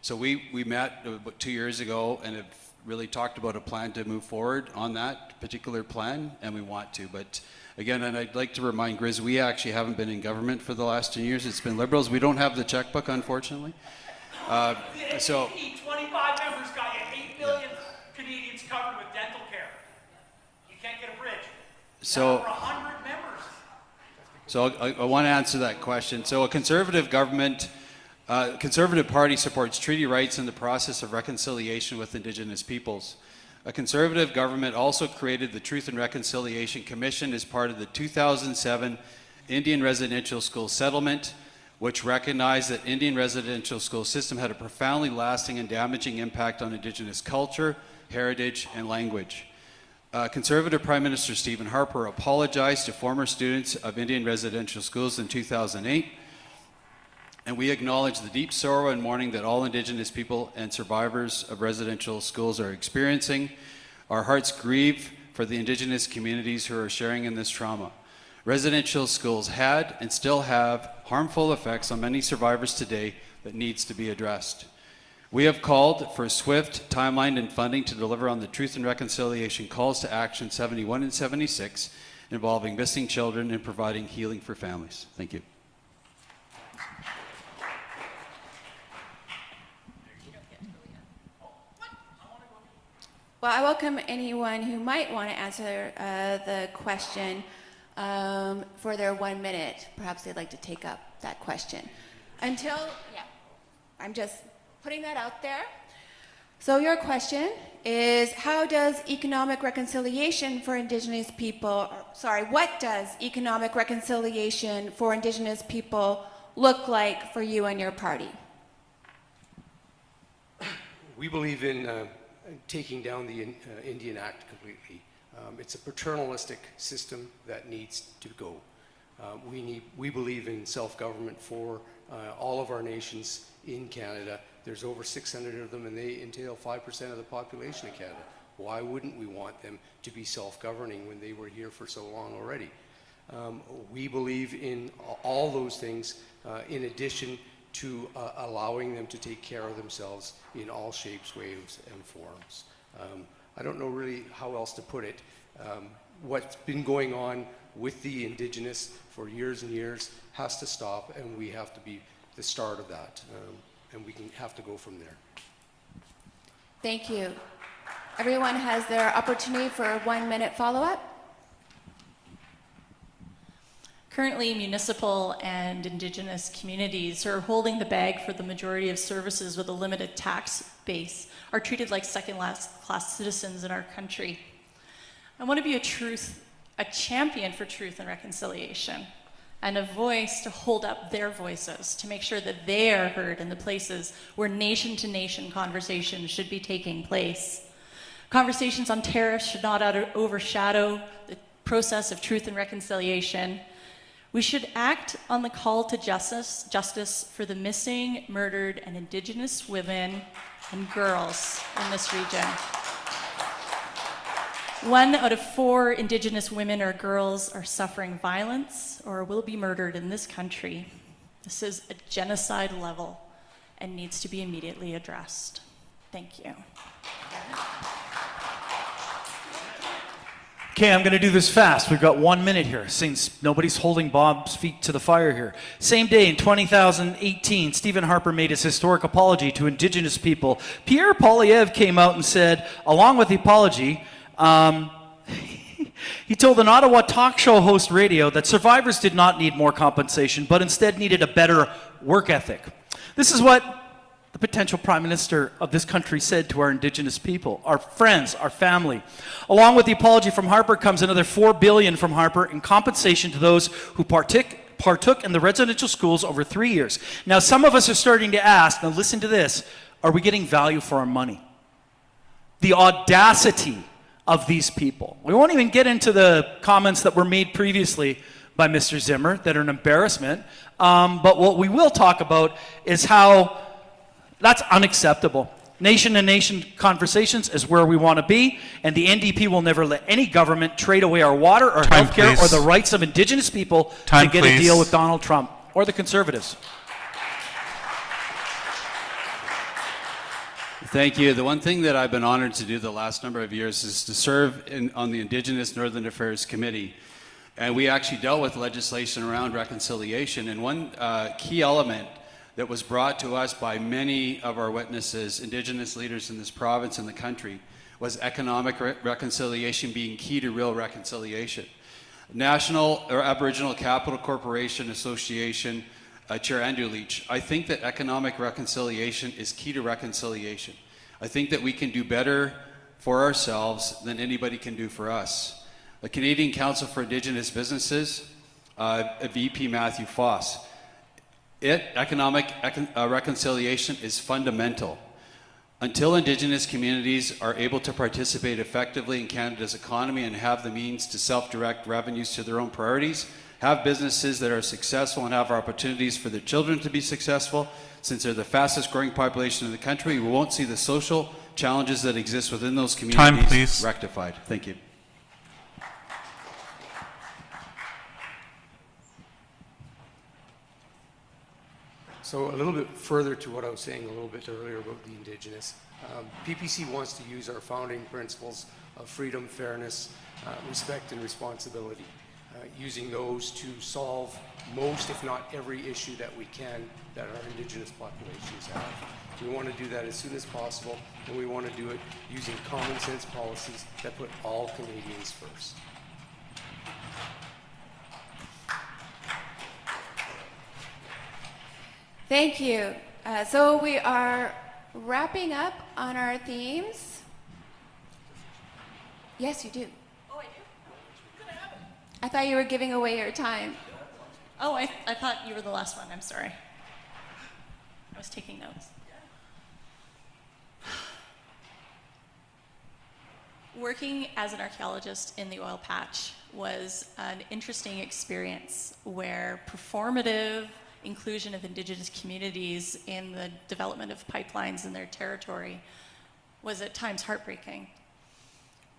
So we met about 2 years ago and have really talked about a plan to move forward on that particular plan, and we want to. But again, and I'd like to remind Grizz, we actually haven't been in government for the last 10 years. It's been Liberals. We don't have the checkbook, unfortunately. So 25 members got you 8 million Canadians covered with dental care. You can't get a bridge. So over 100 members. So I want to answer that question. So a conservative government, Conservative Party supports treaty rights in the process of reconciliation with Indigenous peoples. A Conservative government also created the Truth and Reconciliation Commission as part of the 2007 Indian Residential School Settlement, which recognized that Indian residential school system had a profoundly lasting and damaging impact on Indigenous culture, heritage, and language. Conservative Prime Minister Stephen Harper apologized to former students of Indian residential schools in 2008, and we acknowledge the deep sorrow and mourning that all Indigenous people and survivors of residential schools are experiencing. Our hearts grieve for the Indigenous communities who are sharing in this trauma. Residential schools had and still have harmful effects on many survivors today that needs to be addressed. We have called for a swift timeline and funding to deliver on the Truth and Reconciliation Calls to Action 71 and 76 involving missing children and providing healing for families. Thank you. Well, I welcome anyone who might want to answer the question for their 1 minute. Perhaps they'd like to take up that question. I'm just putting that out there. So your question is, how does economic reconciliation for Indigenous people, what does economic reconciliation for Indigenous people look like for you and your party? We believe in taking down the Indian Act completely. It's a paternalistic system that needs to go. We believe in self-government for all of our nations in Canada. There's over 600 of them, and they entail 5% of the population of Canada. Why wouldn't we want them to be self-governing when they were here for so long already? We believe in all those things in addition to allowing them to take care of themselves in all shapes, ways, and forms. I don't know really how else to put it. What's been going on with the Indigenous for years and years has to stop, and we have to be the start of that. And we have to go from there. Thank you. Everyone has their opportunity for a 1 minute follow-up. Currently, municipal and Indigenous communities who are holding the bag for the majority of services with a limited tax base are treated like second-class citizens in our country. I want to be a champion for truth and reconciliation, and a voice to hold up their voices, to make sure that they are heard in the places where nation-to-nation conversations should be taking place. Conversations on tariffs should not overshadow the process of truth and reconciliation. We should act on the call to justice for the missing, murdered, and Indigenous women and girls in this region. 1 out of 4 Indigenous women or girls are suffering violence or will be murdered in this country. This is a genocide level and needs to be immediately addressed. Thank you. Okay, I'm going to do this fast. We've got 1 minute here, since nobody's holding Bob's feet to the fire here. Same day in 2018, Stephen Harper made his historic apology to Indigenous people. Pierre Poilievre came out and said, along with the apology, he told an Ottawa talk show host radio that survivors did not need more compensation, but instead needed a better work ethic. This is what the potential Prime Minister of this country said to our Indigenous people, our friends, our family. Along with the apology from Harper comes another $4 billion from Harper in compensation to those who partook in the residential schools over 3 years. Now, some of us are starting to ask, now listen to this, are we getting value for our money? The audacity of these people. We won't even get into the comments that were made previously by Mr. Zimmer that are an embarrassment, but what we will talk about is how that's unacceptable. Nation-to-nation conversations is where we want to be, and the NDP will never let any government trade away our water, our healthcare, or the rights of Indigenous people to get a deal with Donald Trump or the Conservatives. Thank you. The one thing that I've been honored to do the last number of years is to serve on the Indigenous Northern Affairs Committee. And we actually dealt with legislation around reconciliation. And one key element that was brought to us by many of our witnesses, Indigenous leaders in this province and the country, was economic reconciliation being key to real reconciliation. National or Aboriginal Capital Corporation Association, Chair Andrew Leach, I think that economic reconciliation is key to reconciliation. I think that we can do better for ourselves than anybody can do for us. The Canadian Council for Indigenous Businesses, VP Matthew Foss, economic reconciliation is fundamental. Until Indigenous communities are able to participate effectively in Canada's economy and have the means to self-direct revenues to their own priorities, have businesses that are successful and have opportunities for their children to be successful, since they're the fastest growing population in the country, we won't see the social challenges that exist within those communities rectified. Thank you. So a little bit further to what I was saying a little bit earlier about the Indigenous. PPC wants to use our founding principles of freedom, fairness, respect, and responsibility, using those to solve most, if not every issue that we can that our Indigenous populations have. We want to do that as soon as possible, and we want to do it using common sense policies that put all Canadians first. Thank you. So we are wrapping up on our themes. Yes, you do. Oh, I do? Could I have it? I thought you were giving away your time. Oh, I thought you were the last one. I'm sorry. I was taking notes. Working as an archaeologist in the oil patch was an interesting experience where performative inclusion of Indigenous communities in the development of pipelines in their territory was at times heartbreaking.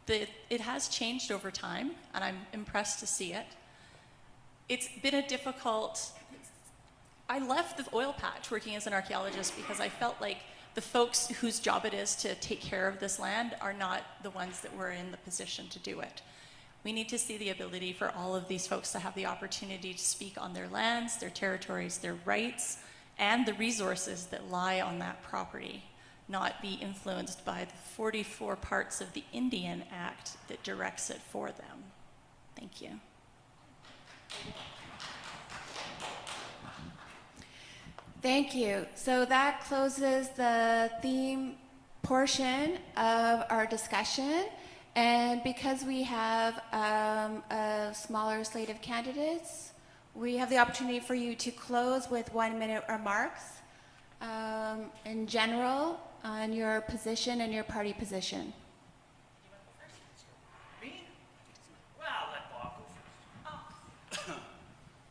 It has changed over time, and I'm impressed to see it. It's been a difficult... I left the oil patch working as an archaeologist because I felt like the folks whose job it is to take care of this land are not the ones that were in the position to do it. We need to see the ability for all of these folks to have the opportunity to speak on their lands, their territories, their rights, and the resources that lie on that property, not be influenced by the 44 parts of the Indian Act that directs it for them. Thank you. Thank you. So that closes the theme portion of our discussion. And because we have a smaller slate of candidates, we have the opportunity for you to close with 1-minute remarks in general on your position and your party position.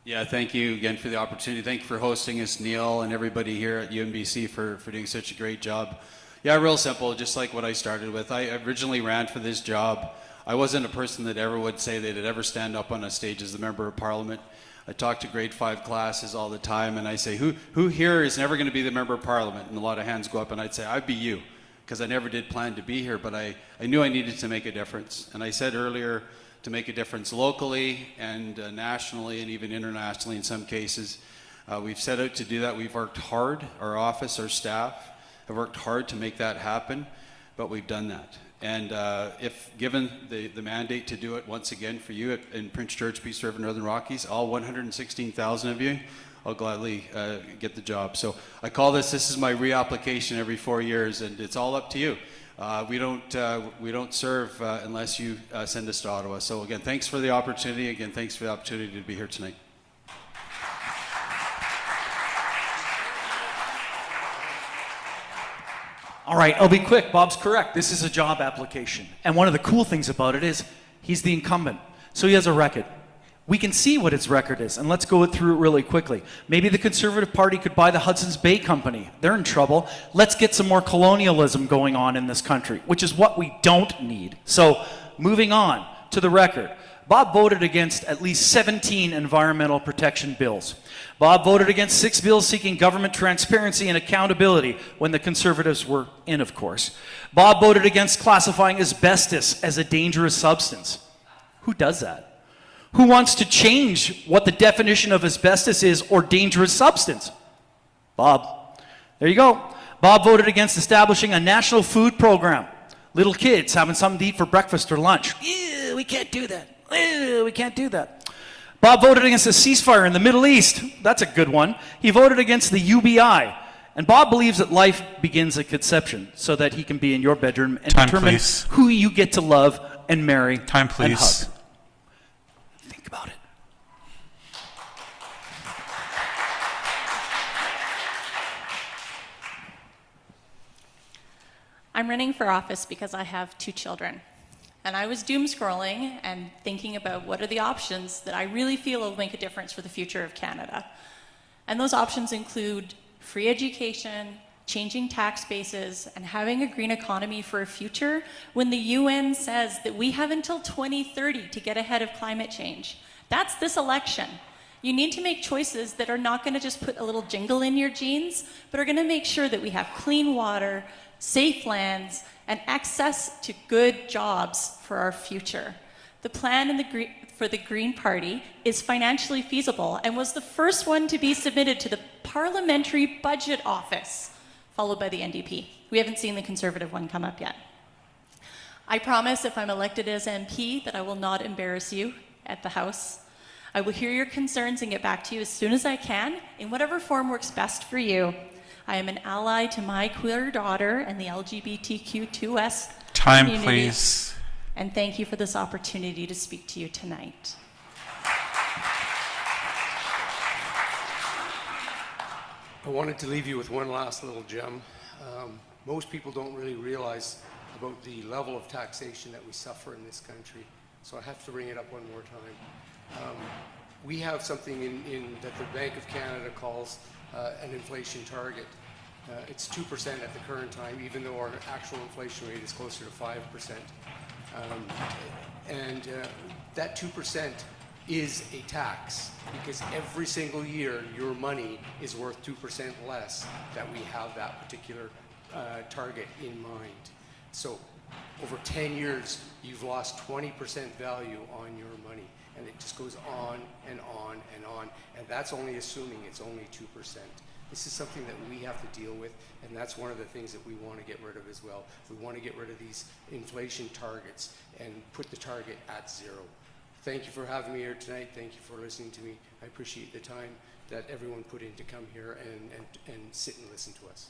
Yeah, thank you again for the opportunity. Thank you for hosting us, Neil, and everybody here at UNBC for doing such a great job. Yeah, real simple, just like what I started with. I originally ran for this job. I wasn't a person that ever would say they'd ever stand up on a stage as the member of parliament. I talk to grade 5 classes all the time, and I say, who here is never going to be the member of parliament? And a lot of hands go up, and I'd say, I'd be you, because I never did plan to be here, but I knew I needed to make a difference. And I said earlier, to make a difference locally and nationally and even internationally in some cases. We've set out to do that. We've worked hard, our office, our staff have worked hard to make that happen, but we've done that. And if given the mandate to do it once again for you in Prince George, Peace River, Northern Rockies, all 116,000 of you, I'll gladly get the job. So I call this is my reapplication every 4 years, and it's all up to you. We don't serve unless you send us to Ottawa. So again, thanks for the opportunity. Again, thanks for the opportunity to be here tonight. All right, I'll be quick. Bob's correct. This is a job application. And one of the cool things about it is he's the incumbent. So he has a record. We can see what his record is, and let's go through it really quickly. Maybe the Conservative Party could buy the Hudson's Bay Company. They're in trouble. Let's get some more colonialism going on in this country, which is what we don't need. So moving on to the record. Bob voted against at least 17 environmental protection bills. Bob voted against 6 bills seeking government transparency and accountability when the Conservatives were in, of course. Bob voted against classifying asbestos as a dangerous substance. Who does that? Who wants to change what the definition of asbestos is or dangerous substance? Bob. There you go. Bob voted against establishing a national food program. Little kids having something to eat for breakfast or lunch. Ew, we can't do that. Ew, we can't do that. Bob voted against a ceasefire in the Middle East. That's a good one. He voted against the UBI. And Bob believes that life begins at conception so that he can be in your bedroom and determine who you get to love and marry and hug. Think about it. I'm running for office because I have 2 children. And I was doom scrolling and thinking about what are the options that I really feel will make a difference for the future of Canada. And those options include free education, changing tax bases, and having a green economy for a future when the UN says that we have until 2030 to get ahead of climate change. That's this election. You need to make choices that are not going to just put a little jingle in your jeans, but are going to make sure that we have clean water, safe lands, and access to good jobs for our future. The plan for the Green Party is financially feasible and was the first one to be submitted to the Parliamentary Budget Office, followed by the NDP. We haven't seen the Conservative one come up yet. I promise if I'm elected as MP that I will not embarrass you at the House. I will hear your concerns and get back to you as soon as I can in whatever form works best for you. I am an ally to my queer daughter and the LGBTQ2S community. Please. And thank you for this opportunity to speak to you tonight. I wanted to leave you with one last little gem. Most people don't really realize about the level of taxation that we suffer in this country. So I have to bring it up one more time. We have something in that the Bank of Canada calls an inflation target. It's 2% at the current time, even though our actual inflation rate is closer to 5%. That 2% is a tax, because every single year your money is worth 2% less that we have that particular target in mind. So over 10 years, you've lost 20% value on your money. And it just goes on and on and on. And that's only assuming it's only 2%. This is something that we have to deal with, and that's one of the things that we want to get rid of as well. We want to get rid of these inflation targets and put the target at 0. Thank you for having me here tonight. Thank you for listening to me. I appreciate the time that everyone put in to come here and sit and listen to us.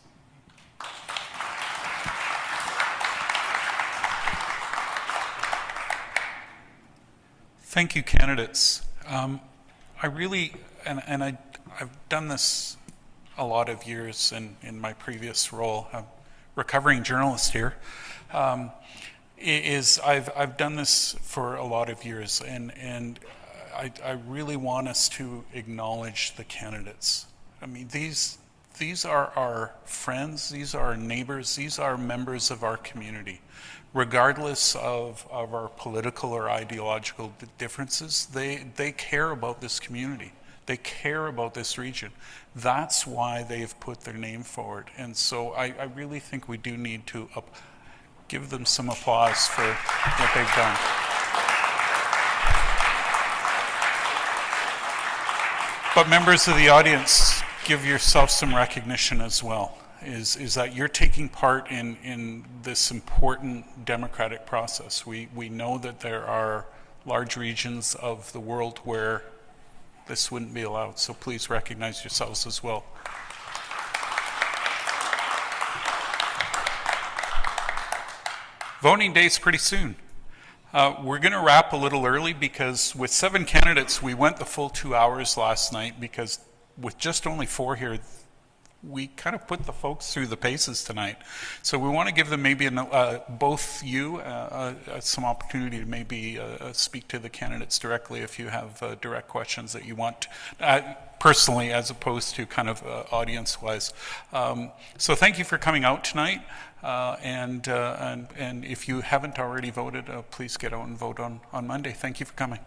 Thank you, candidates. I've done this a lot of years in my previous role. I'm a recovering journalist here. I've done this for a lot of years, and I really want us to acknowledge the candidates. I mean, these are our friends, these are our neighbors, these are members of our community. Regardless of our political or ideological differences, they care about this community. They care about this region. That's why they've put their name forward. And so I really think we do need to give them some applause for what they've done. But members of the audience, give yourself some recognition as well. Is that you're taking part in this important democratic process. We know that there are large regions of the world where this wouldn't be allowed. So please recognize yourselves as well. Voting day is pretty soon. We're going to wrap a little early because with 7 candidates, we went the full 2 hours last night because with just only 4 here, we kind of put the folks through the paces tonight. So we want to give them maybe both you some opportunity to maybe speak to the candidates directly if you have direct questions that you want personally as opposed to kind of audience-wise. So thank you for coming out tonight. And if you haven't already voted, please get out and vote on Monday. Thank you for coming.